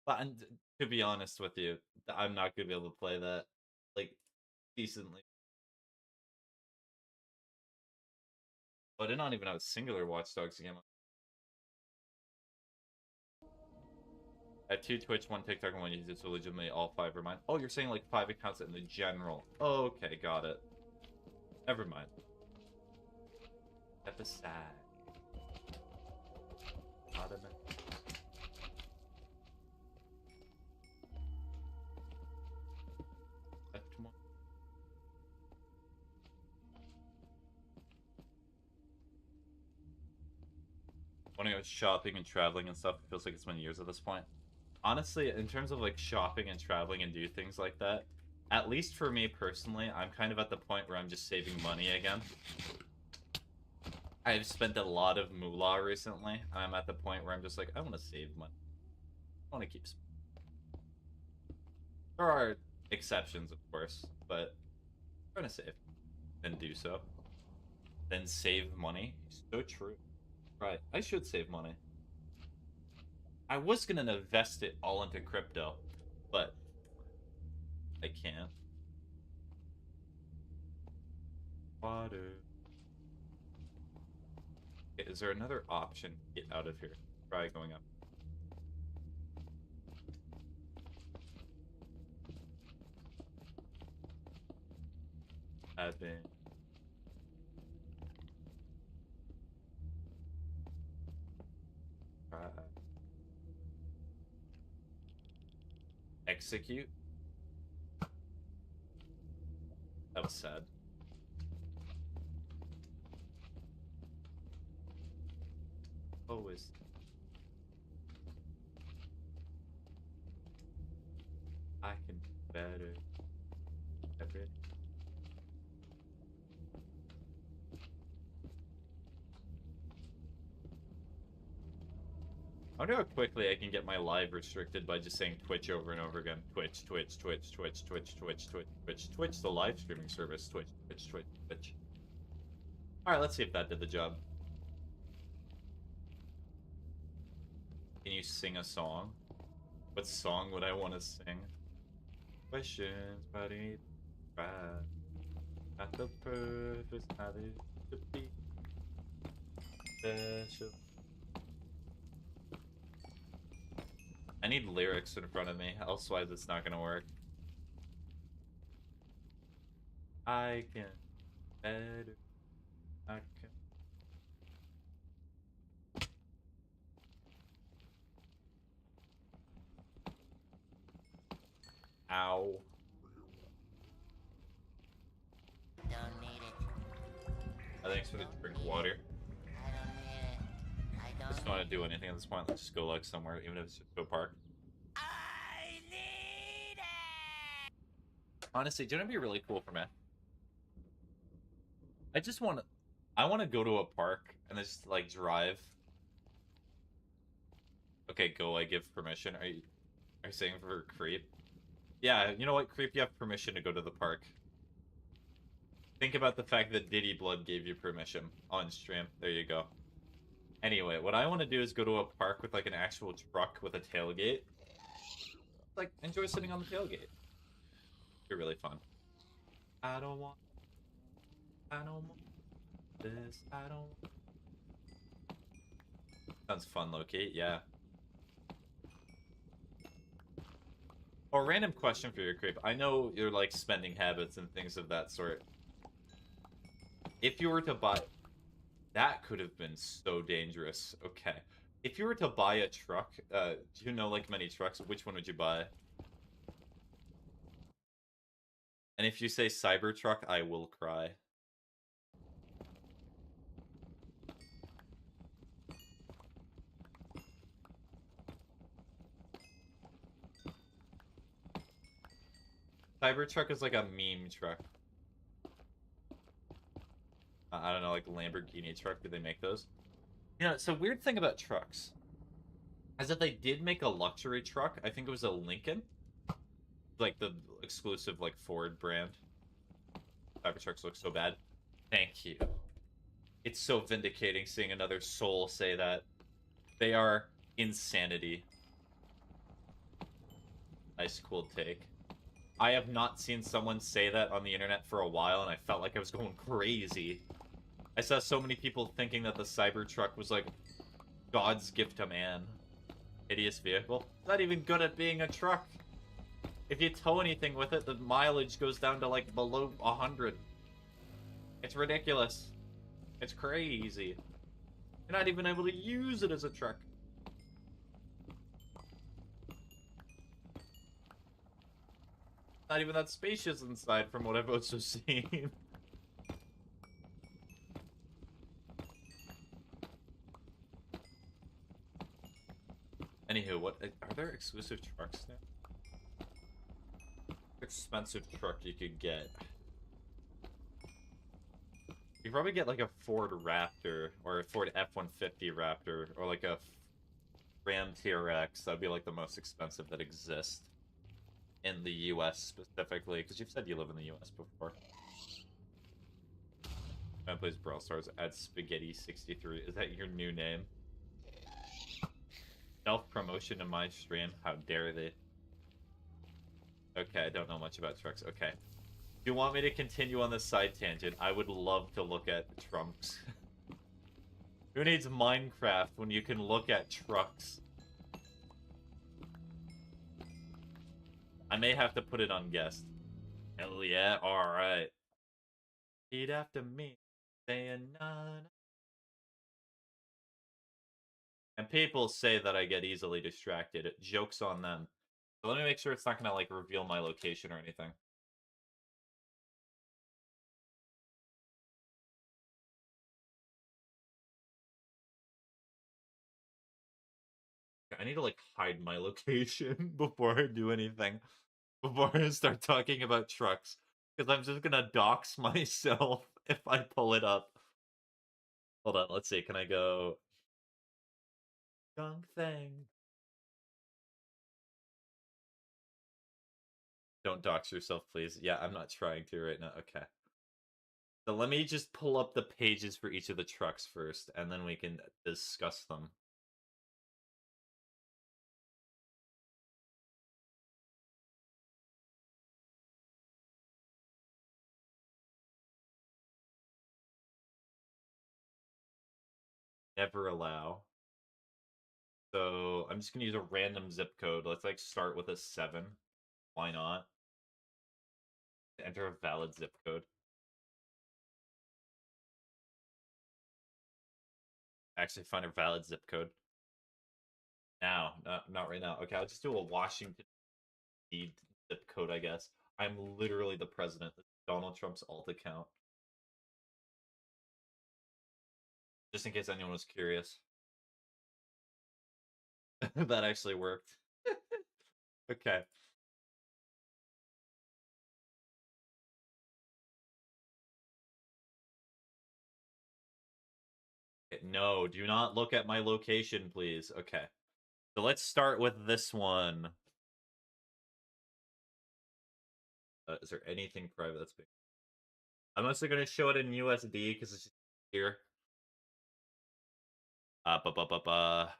But and to be honest with you, I'm not gonna be able to play that like decently. Oh, I did not even have a singular Watch Dogs game. I have 2 Twitch, 1 TikTok, and 1 YouTube, so legitimately all 5 are mine. Oh, you're saying like 5 accounts in the general. Okay, got it. Never mind. Step aside. Automatic. When I go shopping and traveling and stuff, it feels like it's been years at this point. Honestly, in terms of like shopping and traveling and do things like that, at least for me personally, I'm kind of at the point where I'm just saving money again. I've spent a lot of moolah recently, and I'm at the point where I'm just like, I want to save money. I want to keep spending. There are exceptions, of course, but I'm trying to save and do so. Then save money. So true. Right, I should save money. I was gonna invest it all into crypto, but I can't. Water. Okay, is there another option to get out of here? Try going up. Admin. Execute. That was sad. Always. I can do better. Every. I wonder how quickly I can get my live restricted by just saying Twitch over and over again. Twitch, Twitch, Twitch, Twitch, Twitch, Twitch, Twitch, Twitch, Twitch, the live streaming service. Twitch, Twitch, Twitch, Twitch. Alright, let's see if that did the job. Can you sing a song? What song would I want to sing? Questions, buddy. Not the purpose, how it should be. Special. I need lyrics in front of me, elsewise it's not gonna work. I can better. I can. Ow. Don't need it. Thanks for the drink water. I don't need it. I I just don't want to do anything at this point. Let's just go like somewhere, even if it's just to a park. I need it. Honestly, do you know what'd be really cool for me? I just want to. I want to go to a park and just like drive. Okay, go. I give permission. Are you saying for creep? Yeah, you know what, creep? You have permission to go to the park. Think about the fact that Diddy Blood gave you permission on stream. There you go. Anyway, what I want to do is go to a park with like an actual truck with a tailgate. Like, enjoy sitting on the tailgate. Be really fun. I don't want this. I don't. Sounds fun, Loki. Yeah. Oh, random question for your creep. I know your like spending habits and things of that sort. If you were to buy, that could have been so dangerous. Okay. If you were to buy a truck, do you know like many trucks? Which one would you buy? And if you say Cybertruck, I will cry. Cybertruck is like a meme truck. I don't know, like Lamborghini truck. Do they make those? You know, it's a weird thing about trucks. Is that they did make a luxury truck. I think it was a Lincoln. Like the exclusive like Ford brand. Cybertrucks look so bad. Thank you. It's so vindicating seeing another soul say that. They are insanity. Nice cool take. I have not seen someone say that on the internet for a while, and I felt like I was going crazy. I saw so many people thinking that the Cybertruck was like God's gift to man. Hideous vehicle. It's not even good at being a truck. If you tow anything with it, the mileage goes down to like below 100. It's ridiculous. It's crazy. You're not even able to use it as a truck. Not even that spacious inside from what I've also seen. Anywho, what are there exclusive trucks now? Expensive truck you could get. You probably get like a Ford Raptor or a Ford F-150 Raptor or like a Ram TRX. That'd be like the most expensive that exists in the US specifically, because you've said you live in the US before. Man plays Brawl Stars at Spaghetti63. Is that your new name? Self-promotion in my stream? How dare they? Okay, I don't know much about trucks. Okay. If you want me to continue on this side tangent, I would love to look at trunks. Who needs Minecraft when you can look at trucks? I may have to put it on guest. Hell yeah, alright. Repeat after me, saying none. And people say that I get easily distracted. Joke's on them. So let me make sure it's not gonna like reveal my location or anything. I need to like hide my location before I do anything. Before I start talking about trucks. Because I'm just gonna dox myself if I pull it up. Hold on, let's see. Can I go? Young thing. Don't dox yourself, please. Yeah, I'm not trying to right now. Okay. So let me just pull up the pages for each of the trucks first, and then we can discuss them. Never allow. So I'm just gonna use a random zip code. Let's like start with a 7. Why not? Enter a valid zip code. Actually find a valid zip code. Now, not right now. Okay, I'll just do a Washington zip code, I guess. I'm literally the president. Donald Trump's alt account. Just in case anyone was curious. That actually worked. Okay. No, do not look at my location, please. Okay. So let's start with this one. Is there anything private that's big? I'm mostly going to show it in USD because it's just here. Ba ba ba ba.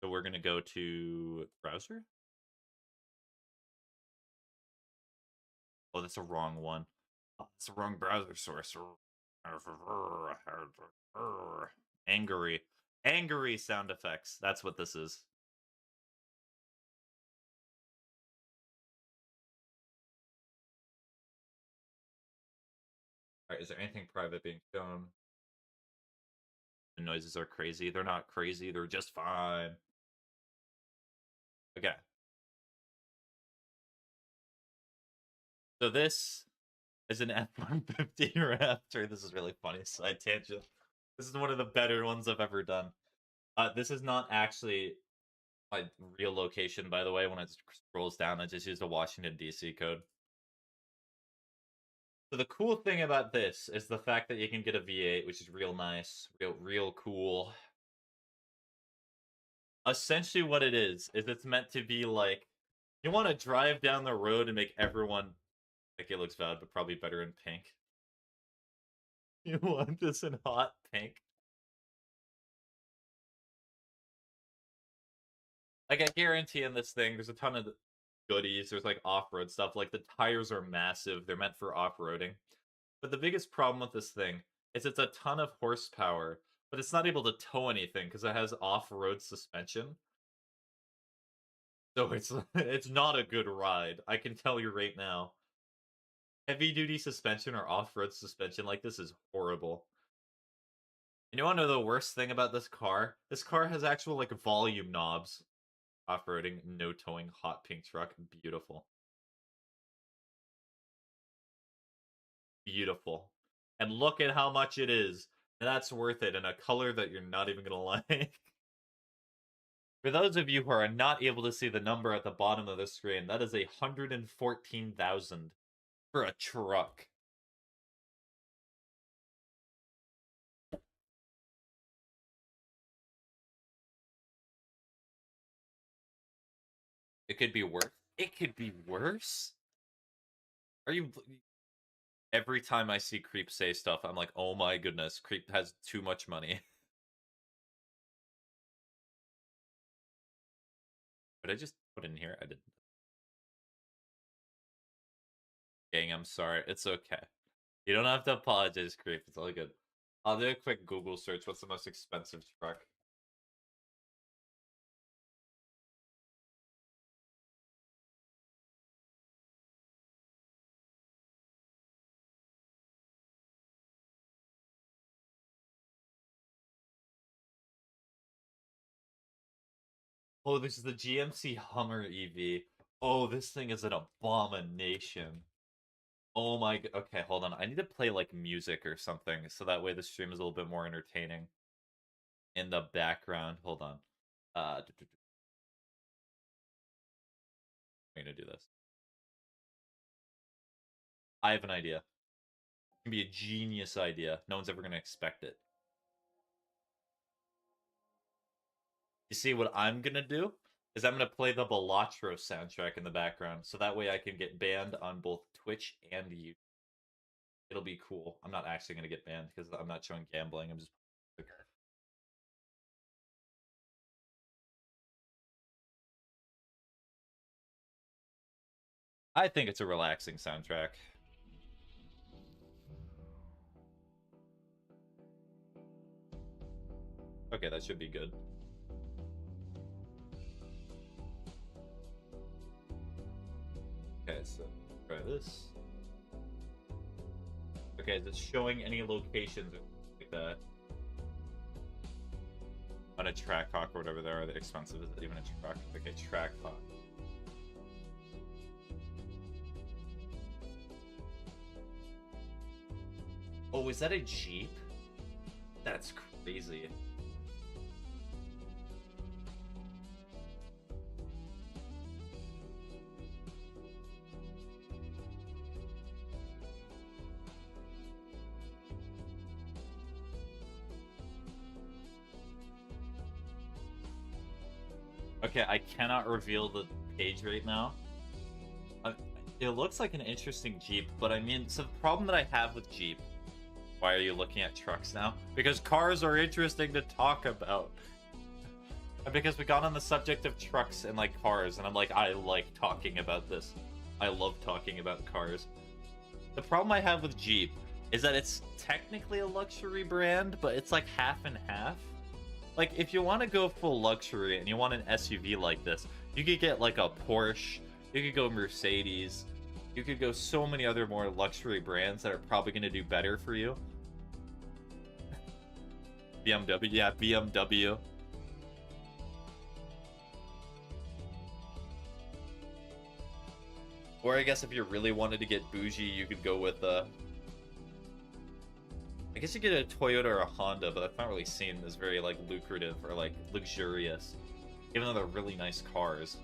So we're going to go to browser. Oh, that's a wrong one. Oh, that's the wrong browser source. Angry. Angry sound effects. That's what this is. Alright, is there anything private being shown? The noises are crazy. They're not crazy. They're just fine. Okay. So this is an F-150 Raptor. This is really funny. Side tangent. This is one of the better ones I've ever done. This is not actually my real location, by the way. When it scrolls down, I just used a Washington, D.C. code. So the cool thing about this is the fact that you can get a V8, which is real nice, real cool. Essentially what it is it's meant to be like, you want to drive down the road and make everyone think it looks bad, but probably better in pink. You want this in hot pink? Like, I guarantee in this thing, there's a ton of goodies. There's, like, off-road stuff. Like, the tires are massive. They're meant for off-roading. But the biggest problem with this thing is it's a ton of horsepower, but it's not able to tow anything because it has off-road suspension. So it's not a good ride. I can tell you right now. Heavy-duty suspension or off-road suspension like this is horrible. And you want to know the worst thing about this car? This car has actual, like, volume knobs. Off-roading, no towing, hot pink truck. Beautiful. Beautiful. And look at how much it is. And that's worth it in a color that you're not even gonna like. For those of you who are not able to see the number at the bottom of the screen, that is 114,000 for a truck. It could be worse. It could be worse? Are you... Every time I see Creep say stuff, I'm like, oh my goodness, Creep has too much money. But I just put in here? I didn't. Gang, I'm sorry. It's okay. You don't have to apologize, Creep. It's all good. I'll do a quick Google search. What's the most expensive truck? Oh, this is the GMC Hummer EV. Oh, this thing is an abomination. Oh my... Okay, hold on. I need to play, like, music or something, so that way the stream is a little bit more entertaining. In the background. Hold on. I'm gonna do this. I have an idea. It can be a genius idea. No one's ever gonna expect it. You see, what I'm gonna do is I'm gonna play the Balatro soundtrack in the background, so that way I can get banned on both Twitch and YouTube. It'll be cool. I'm not actually gonna get banned because I'm not showing gambling. I'm just... I think it's a relaxing soundtrack. Okay, that should be good. Okay, so try this. Okay, is it showing any locations like that? On a Trackhawk or whatever they are, that expensive. Is it even a truck? Okay, Trackhawk. Oh, is that a Jeep? That's crazy. Okay, I cannot reveal the page right now. It looks like an interesting Jeep, but I mean, so the problem that I have with Jeep... Why are you looking at trucks now? Because cars are interesting to talk about. And because we got on the subject of trucks and, like, cars, and I'm like, I like talking about this. I love talking about cars. The problem I have with Jeep is that it's technically a luxury brand, but it's like half and half. Like, if you want to go full luxury and you want an SUV like this, you could get like a Porsche, you could go Mercedes, you could go so many other more luxury brands that are probably going to do better for you. BMW, yeah, BMW. Or I guess if you really wanted to get bougie, you could go with I guess you get a Toyota or a Honda, but that's not really seen as very like lucrative or like luxurious, even though they're really nice cars.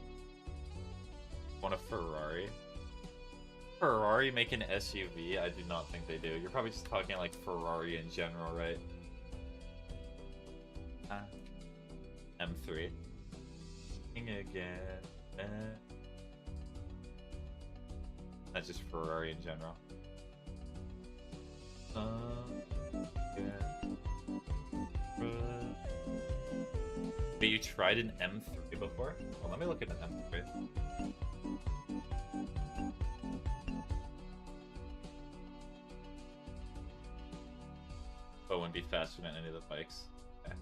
Want a Ferrari? Ferrari make an SUV? I do not think they do. You're probably just talking like Ferrari in general, right? M3. Again. That's just Ferrari in general. But you tried an M3 before? Well, let me look at an M3. Oh, it wouldn't be faster than any of the bikes. Okay.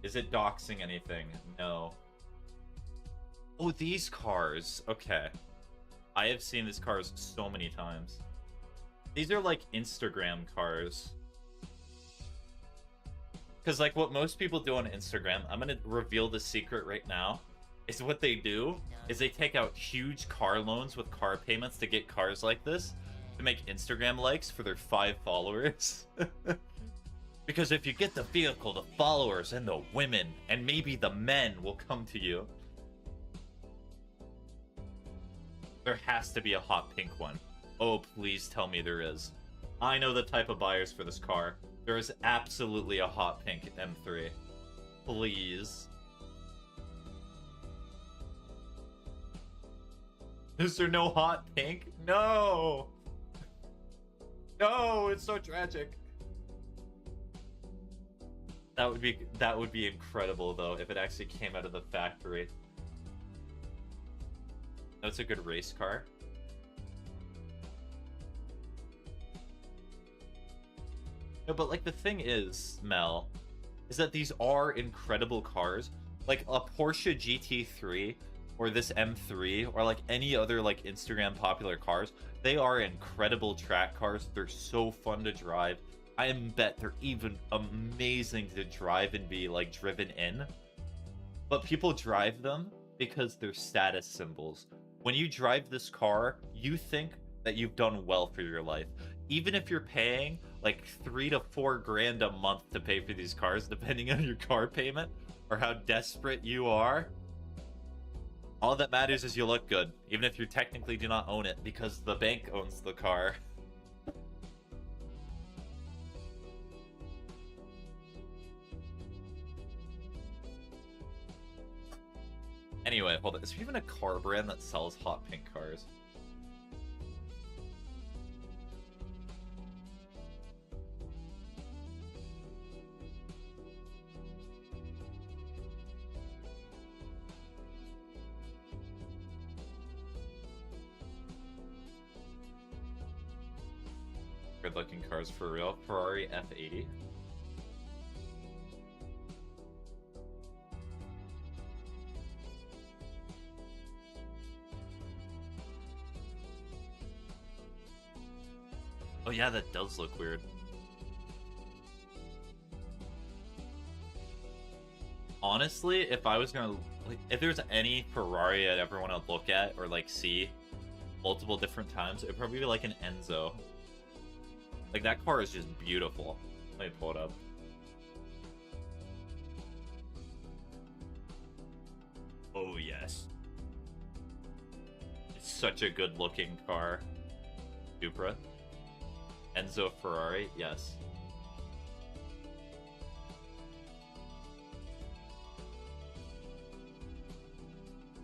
Is it doxing anything? No. Oh, these cars. Okay. I have seen these cars so many times. These are like Instagram cars. Because like what most people do on Instagram, I'm going to reveal the secret right now, is what they do is they take out huge car loans with car payments to get cars like this to make Instagram likes for their 5 followers. Because if you get the vehicle, the followers and the women and maybe the men will come to you. There has to be a hot pink one. Oh, please tell me there is. I know the type of buyers for this car. There is absolutely a hot pink M3. Please. Is there no hot pink? No! No, it's so tragic. That would be incredible though if it actually came out of the factory. That's a good race car. No, but like the thing is, Mel, is that these are incredible cars. Like a Porsche GT3 or this M3 or like any other like Instagram popular cars, they are incredible track cars. They're so fun to drive. I bet they're even amazing to drive and be like driven in. But people drive them because they're status symbols. When you drive this car, you think that you've done well for your life. Even if you're paying like $3 to $4 grand a month to pay for these cars, depending on your car payment or how desperate you are, all that matters is you look good, even if you technically do not own it because the bank owns the car. Anyway, hold on. Is there even a car brand that sells hot pink cars? Good looking cars for real. Ferrari F80. Oh yeah, that does look weird. Honestly, if I was gonna, like, if there's any Ferrari I'd ever want to look at or like see multiple different times, it'd probably be like an Enzo. Like that car is just beautiful. Let me pull it up. Oh yes. It's such a good looking car. Supra. Enzo Ferrari, yes.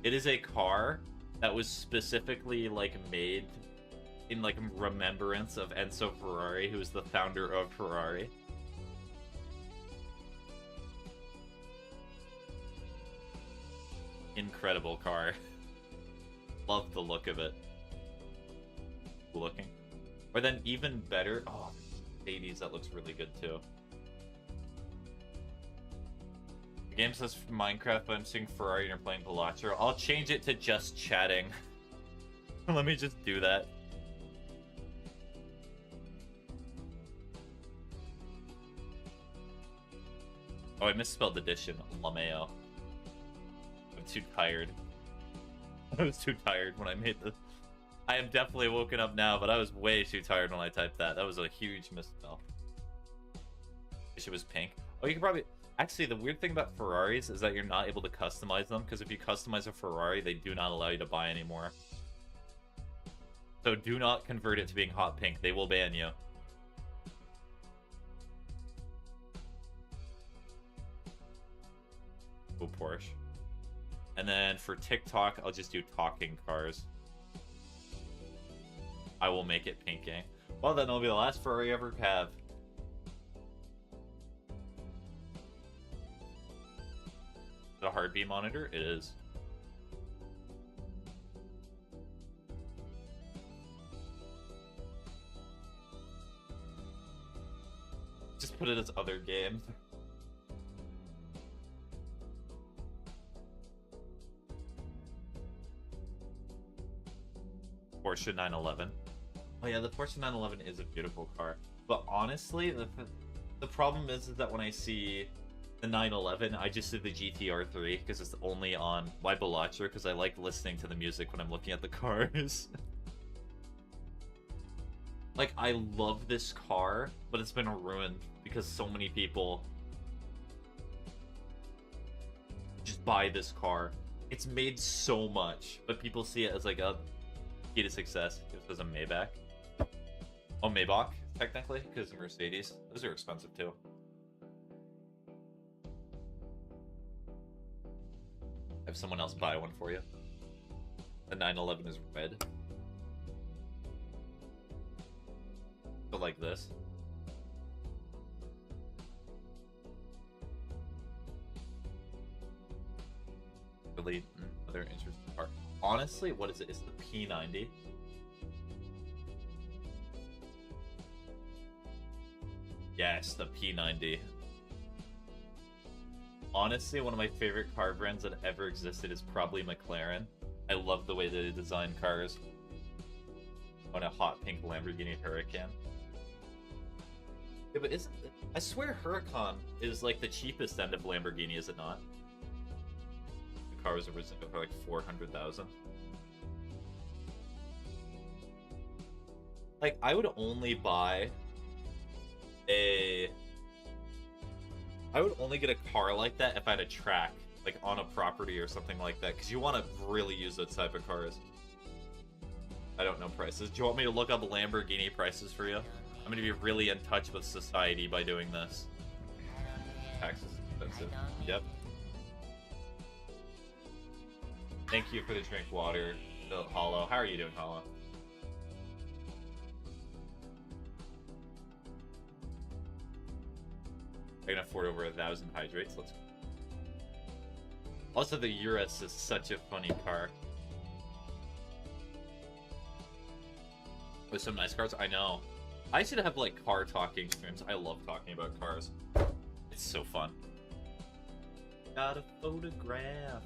It is a car that was specifically like made in like remembrance of Enzo Ferrari, who is the founder of Ferrari. Incredible car. Love the look of it. Looking. Or then even better, oh, 80s, that looks really good too. The game says Minecraft, but I'm seeing Ferrari and you're playing Velocro. I'll change it to just chatting. Let me just do that. Oh, I misspelled addition. Lameo. I'm too tired. I was too tired when I made this. I am definitely woken up now, but I was way too tired when I typed that. That was a huge misspell. Wish it was pink. Oh, you can probably... Actually, the weird thing about Ferraris is that you're not able to customize them, because if you customize a Ferrari, they do not allow you to buy anymore. So do not convert it to being hot pink. They will ban you. Oh, Porsche. And then for TikTok, I'll just do talking cars. I will make it pinking. Well, then it'll be the last Ferrari I ever have. The heartbeat monitor? It is. Just put it as other games. Porsche 911. Oh yeah, the Porsche 911 is a beautiful car. But honestly, the problem is that when I see the 911, I just see the GTR3 because it's only on my Velocro because I like listening to the music when I'm looking at the cars. Like, I love this car, but it's been ruined because so many people just buy this car. It's made so much, but people see it as like a key to success. It was a Maybach. Oh, Maybach, technically, because the Mercedes. Those are expensive too. Have someone else buy one for you. The 911 is red. So like this. Really another interesting car. Honestly, what is it? It's the P90. Yes, the P90. Honestly, one of my favorite car brands that ever existed is probably McLaren. I love the way they design cars. On a hot pink Lamborghini Huracan. Yeah, but I swear Huracan is like the cheapest end of Lamborghini, is it not? The car was originally for like 400,000. Like, I would only buy I would only get a car like that if I had a track, like on a property or something like that, because you want to really use those type of cars. I don't know prices. Do you want me to look up Lamborghini prices for you? I'm going to be really in touch with society by doing this. Taxes expensive. Yep. Thank you for the drink water, Hollow. How are you doing, Hollow? I can afford over 1,000 hydrates. Let's go. Also, the Urus is such a funny car. With some nice cars, I know. I should have like car talking streams. I love talking about cars. It's so fun. Got a photograph.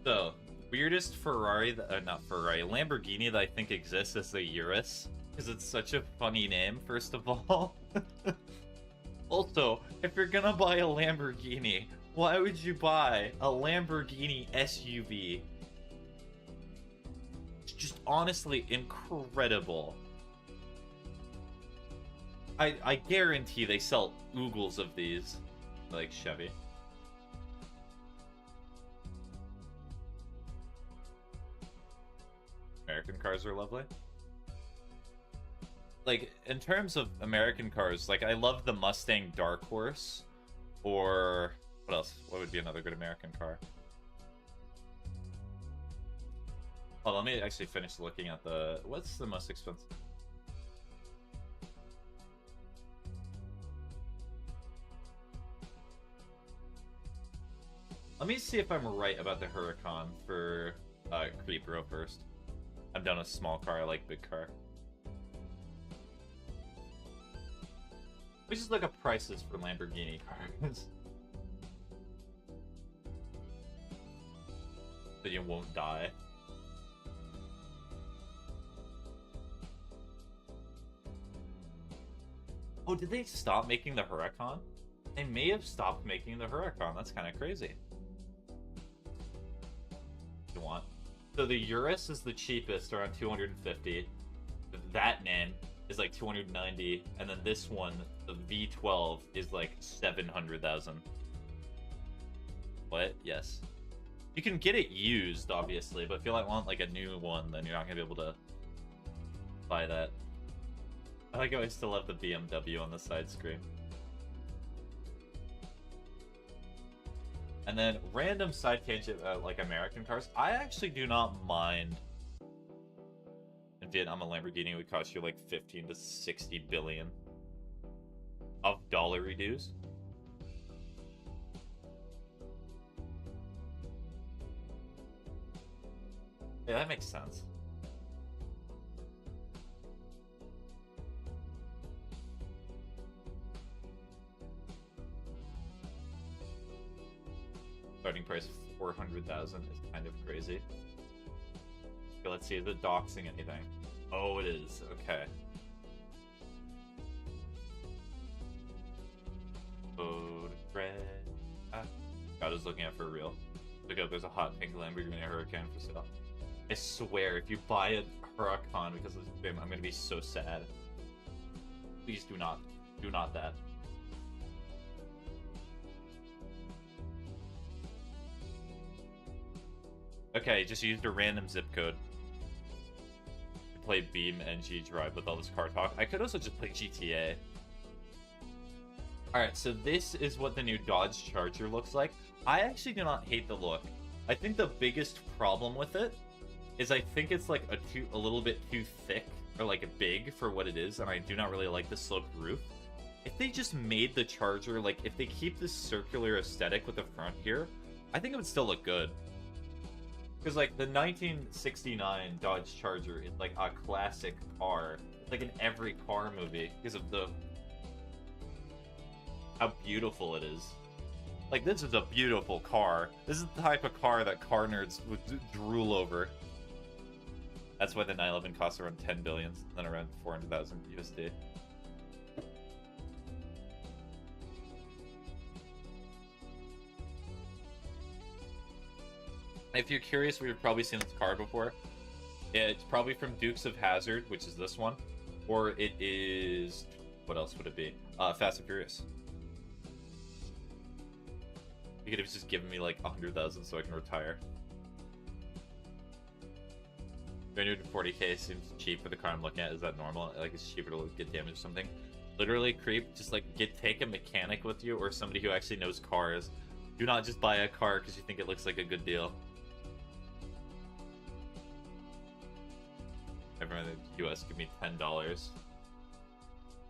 So, weirdest Ferrari, not Ferrari, Lamborghini that I think exists is the Urus. Because it's such a funny name, first of all. Also, if you're gonna buy a Lamborghini, why would you buy a Lamborghini SUV? It's just honestly incredible. I guarantee they sell oogles of these. Like Chevy. American cars are lovely. Like, in terms of American cars, like, I love the Mustang Dark Horse. Or, what else? What would be another good American car? Hold on, let me actually finish looking at the... What's the most expensive? Let me see if I'm right about the Huracan for Creep Row first. I'm done with small car, I like big car. We just look up prices for Lamborghini cars. So you won't die. Oh, did they stop making the Huracan? They may have stopped making the Huracan. That's kind of crazy. You want? So the Urus is the cheapest, around 250. The Vatman is like 290, and then this one, the V12, is like 700,000. What? Yes. You can get it used, obviously, but if you want like a new one, then you're not gonna be able to buy that. I like how I still have the BMW on the side screen. And then random side tangent, like American cars. I actually do not mind. In Vietnam, a Lamborghini would cost you like 15 to 60 billion of dollar dues. Yeah, that makes sense. Starting price 400,000 is kind of crazy. Okay, let's see, is it doxing anything? Oh, it is. Okay. Code red. God is looking at for real. Look up, there's a hot pink Lamborghini Huracan for sale. I swear, if you buy a Huracan because of this game, I'm gonna be so sad. Please do not. Do not that. Okay, just used a random zip code to play Beam NG Drive with all this car talk. I could also just play GTA. Alright, so this is what the new Dodge Charger looks like. I actually do not hate the look. I think the biggest problem with it is I think it's like a little bit too thick or like big for what it is, and I do not really like the sloped roof. If they just made the Charger, like if they keep this circular aesthetic with the front here, I think it would still look good. Because, like, the 1969 Dodge Charger is, like, a classic car. It's, like, in every car movie because of how beautiful it is. Like, this is a beautiful car. This is the type of car that car nerds would drool over. That's why the 911 costs around 10 billion, then around 400,000 USD. If you're curious, we've probably seen this car before. It's probably from Dukes of Hazzard, which is this one. Or it is... What else would it be? Fast and Furious. You could have just given me like 100,000 so I can retire. 340k seems cheap for the car I'm looking at. Is that normal? Like, it's cheaper to get damaged or something? Literally, creep, just like take a mechanic with you or somebody who actually knows cars. Do not just buy a car because you think it looks like a good deal. Everyone in the US, give me $10.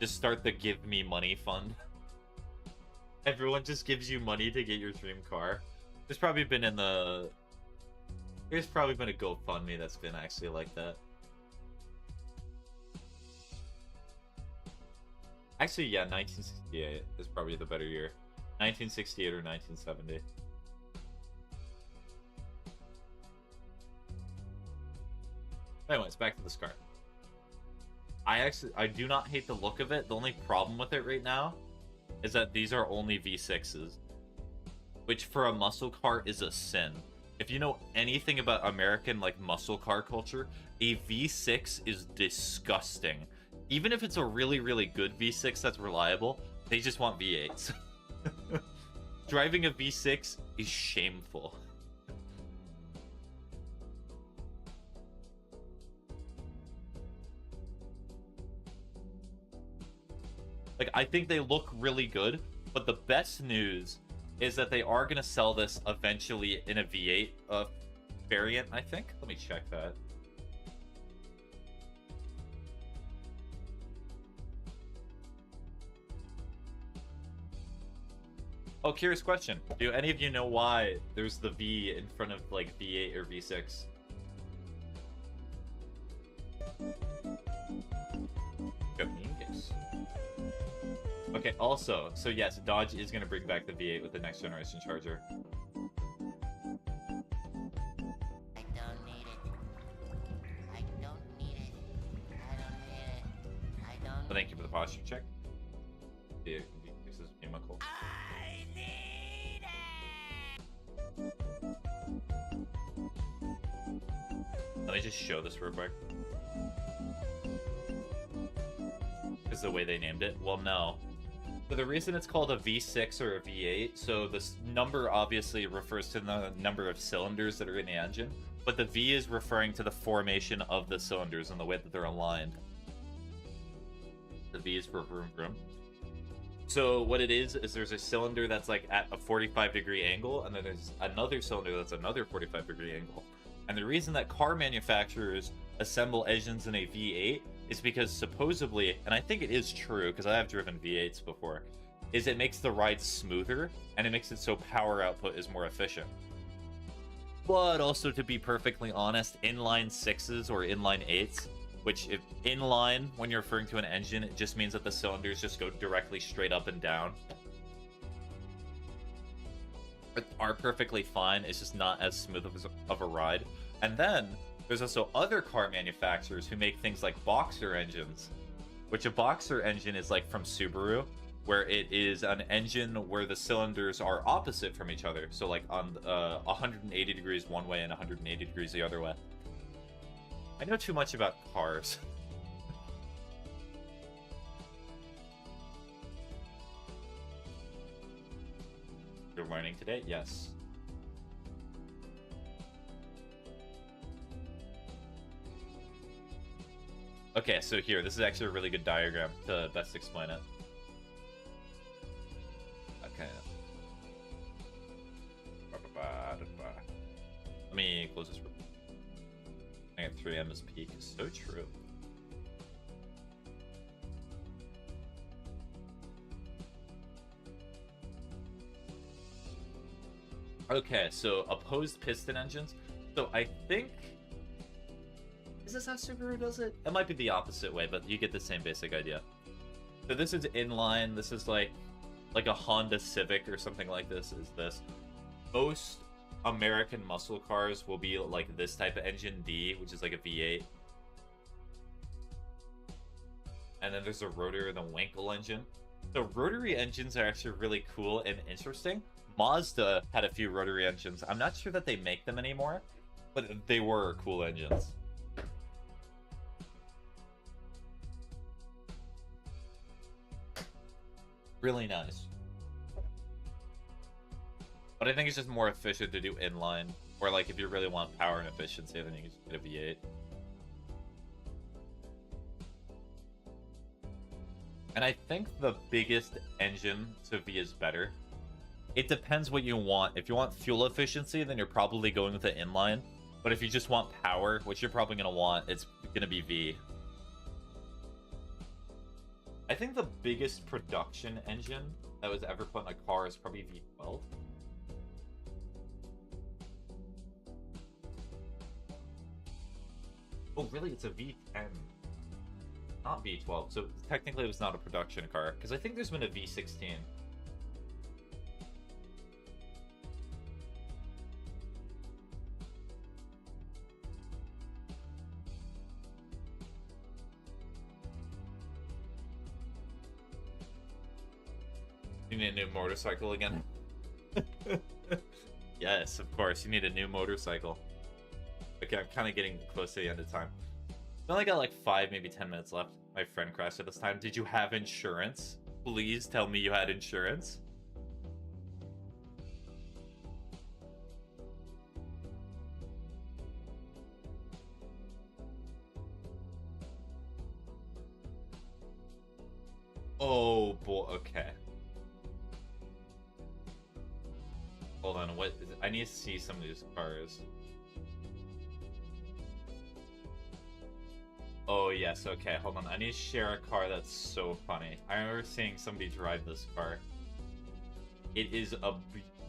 Just start the Give Me Money fund. Everyone just gives you money to get your dream car. There's probably been a GoFundMe that's been actually like that. Actually, yeah, 1968 is probably the better year. 1968 or 1970. Anyways, back to this car. I do not hate the look of it. The only problem with it right now is that these are only V6s, which for a muscle car is a sin. If you know anything about American like muscle car culture, a V6 is disgusting. Even if it's a really, really good V6 that's reliable, they just want V8s. Driving a V6 is shameful. Like, I think they look really good, but the best news is that they are going to sell this eventually in a V8 variant, I think. Let me check that. Oh, curious question. Do any of you know why there's the V in front of, like, V8 or V6? Dominguez. Okay, also, so yes, Dodge is going to bring back the V8 with the next generation Charger. I don't need it. I don't need it. I don't need it. I don't. Well, thank you for the posture check. Yeah, this is chemical. I need it. Let me just show this real quick. Because the way they named it. Well, no. So the reason it's called a V6 or a V8, so this number obviously refers to the number of cylinders that are in the engine, but the V is referring to the formation of the cylinders and the way that they're aligned. The V is for vroom vroom. So what it is there's a cylinder that's like at a 45-degree angle, and then there's another cylinder that's another 45-degree angle. And the reason that car manufacturers assemble engines in a V8 is because supposedly, and I think it is true because I have driven V8s before, is it makes the ride smoother and it makes it so power output is more efficient. But also, to be perfectly honest, inline 6s or inline 8s, which if inline, when you're referring to an engine, it just means that the cylinders just go directly straight up and down, are perfectly fine. It's just not as smooth of a ride. And then there's also other car manufacturers who make things like boxer engines, which a boxer engine is like from Subaru, where it is an engine where the cylinders are opposite from each other. So like on 180 degrees one way and 180 degrees the other way. I know too much about cars. You're learning today? Yes. Okay, so here, this is actually a really good diagram to best explain it. Okay. Let me close this. I got 3M as peak. So true. Okay, so opposed piston engines. So I think... Is this how Subaru does it? It might be the opposite way, but you get the same basic idea. So this is inline. This is like a Honda Civic or something like this is this. Most American muscle cars will be like this type of engine, D, which is like a V8. And then there's a rotor and the Wankel engine. So rotary engines are actually really cool and interesting. Mazda had a few rotary engines. I'm not sure that they make them anymore, but they were cool engines. Really nice. But I think it's just more efficient to do inline. Or like if you really want power and efficiency, then you can just get a V8. And I think the biggest engine to V is better. It depends what you want. If you want fuel efficiency, then you're probably going with the inline. But if you just want power, which you're probably going to want, it's going to be V. I think the biggest production engine that was ever put in a car is probably V12. Oh, really? It's a V10. Not V12. So technically it was not a production car. Because I think there's been a V16. You need a new motorcycle again? Yes, of course. You need a new motorcycle. Okay, I'm kind of getting close to the end of time. I only got like 5, maybe 10 minutes left. My friend crashed at this time. Did you have insurance? Please tell me you had insurance. Oh, boy. Okay. Hold on. What is it? I need to see some of these cars. Oh, yes. Okay, hold on. I need to share a car that's so funny. I remember seeing somebody drive this car. It is a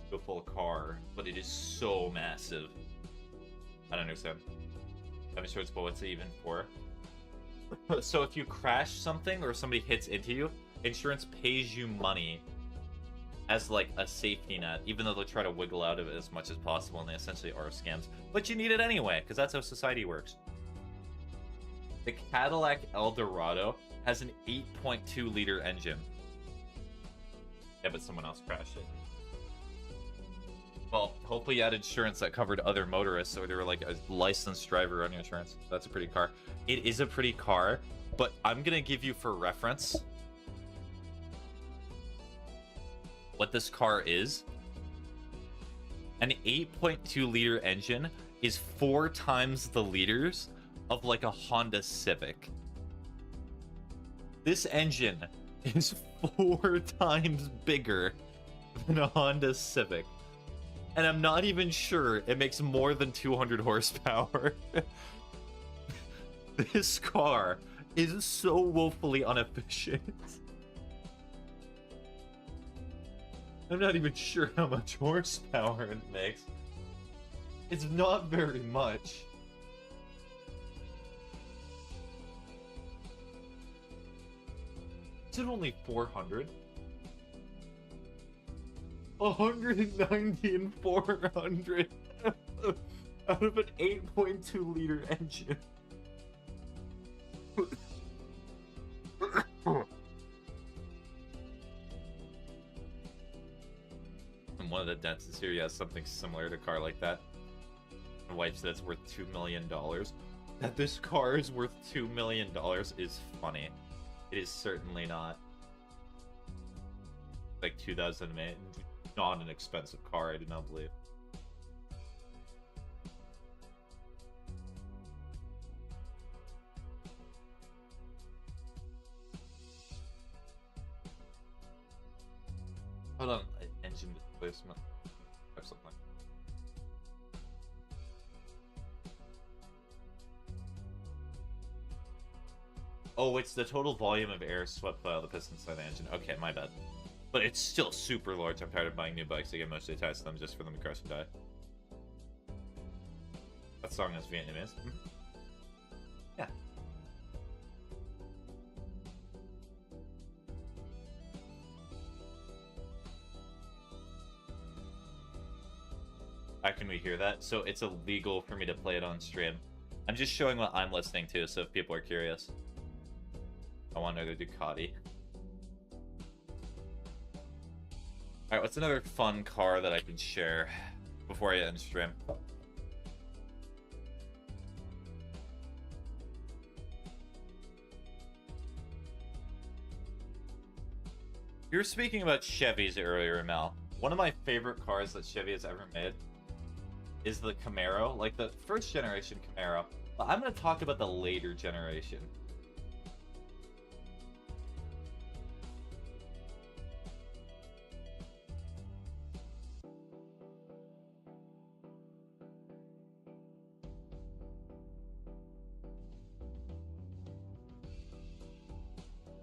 beautiful car, but it is so massive. I don't understand. I'm sure it's, but what's it even for? So if you crash something or somebody hits into you, insurance pays you money as like a safety net, even though they'll try to wiggle out of it as much as possible, and they essentially are scams. But you need it anyway, because that's how society works. The Cadillac Eldorado has an 8.2-liter engine. Yeah, but someone else crashed it. Well, hopefully you had insurance that covered other motorists, or they were like a licensed driver on your insurance. That's a pretty car. It is a pretty car, but I'm gonna give you for reference what this car is. An 8.2-liter engine is 4 times the liters of like a Honda Civic. This engine is 4 times bigger than a Honda Civic. And I'm not even sure it makes more than 200 horsepower. This car is so woefully inefficient. I'm not even sure how much horsepower it makes. It's not very much. Is it only 400? 190 and 400 out of an 8.2-liter engine. And one of the dentists here has something similar to a car like that. My wife said it's worth $2 million. That this car is worth $2 million is funny. It is certainly not. Like 2008. Not an expensive car, I do not believe. Hold on, engine displacement or something. Oh, it's the total volume of air swept by all the pistons inside the engine. Okay, my bad. But it's still super large. I'm tired of buying new bikes. I get mostly attached to them just for them to crash and die. That song is Vietnamese. Yeah. How can we hear that? So it's illegal for me to play it on stream. I'm just showing what I'm listening to, so if people are curious. I want another Ducati. Alright, what's another fun car that I can share before I end stream? You were speaking about Chevys earlier, Mel. One of my favorite cars that Chevy has ever made is the Camaro, like the first generation Camaro. But I'm going to talk about the later generation.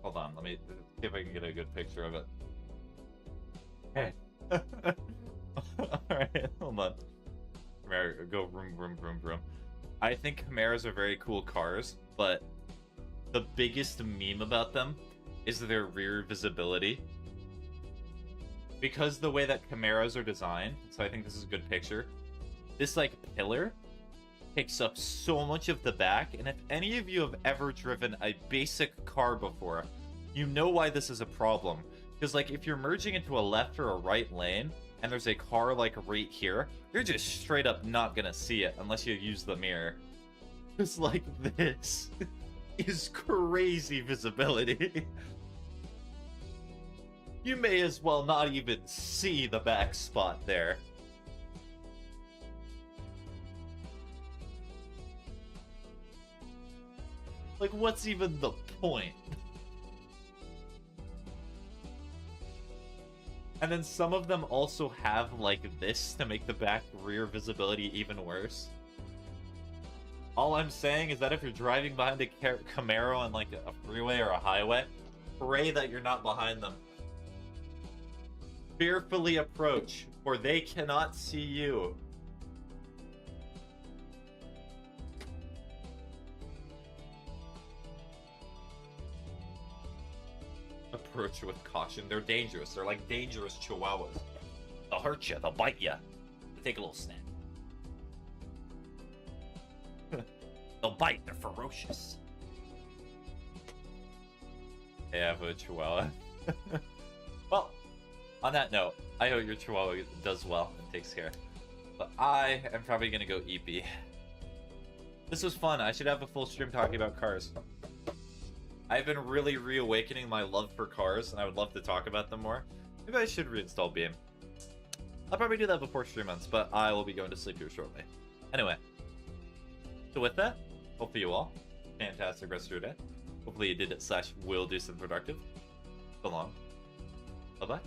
Hold on, let me see if I can get a good picture of it. Hey. Alright, hold on. Camaro, go vroom, vroom, vroom, vroom. I think Camaros are very cool cars, but the biggest meme about them is their rear visibility. Because the way that Camaros are designed, so I think this is a good picture, this, like, pillar takes up so much of the back, and if any of you have ever driven a basic car before, you know why this is a problem. Because, like, if you're merging into a left or a right lane, and there's a car, like, right here, you're just straight up not gonna see it unless you use the mirror. Because, like, this is crazy visibility. You may as well not even see the back spot there. Like, what's even the point? And then some of them also have, like, this to make the back rear visibility even worse. All I'm saying is that if you're driving behind a Camaro on, like, a freeway or a highway, pray that you're not behind them. Fearfully approach, for they cannot see you. Approach with caution. They're dangerous. They're like dangerous chihuahuas. They'll hurt you. They'll bite you. They'll take a little snack. They'll bite. They're ferocious. Hey, I have a chihuahua. Well, on that note, I hope your chihuahua does well and takes care. But I am probably going to go EP. This was fun. I should have a full stream talking about cars. I've been really reawakening my love for cars, and I would love to talk about them more. Maybe I should reinstall Beam. I'll probably do that before stream ends, but I will be going to sleep here shortly. Anyway, so with that, hopefully you all fantastic rest of your day. Hopefully you did it / will do something productive. So long. Bye-bye.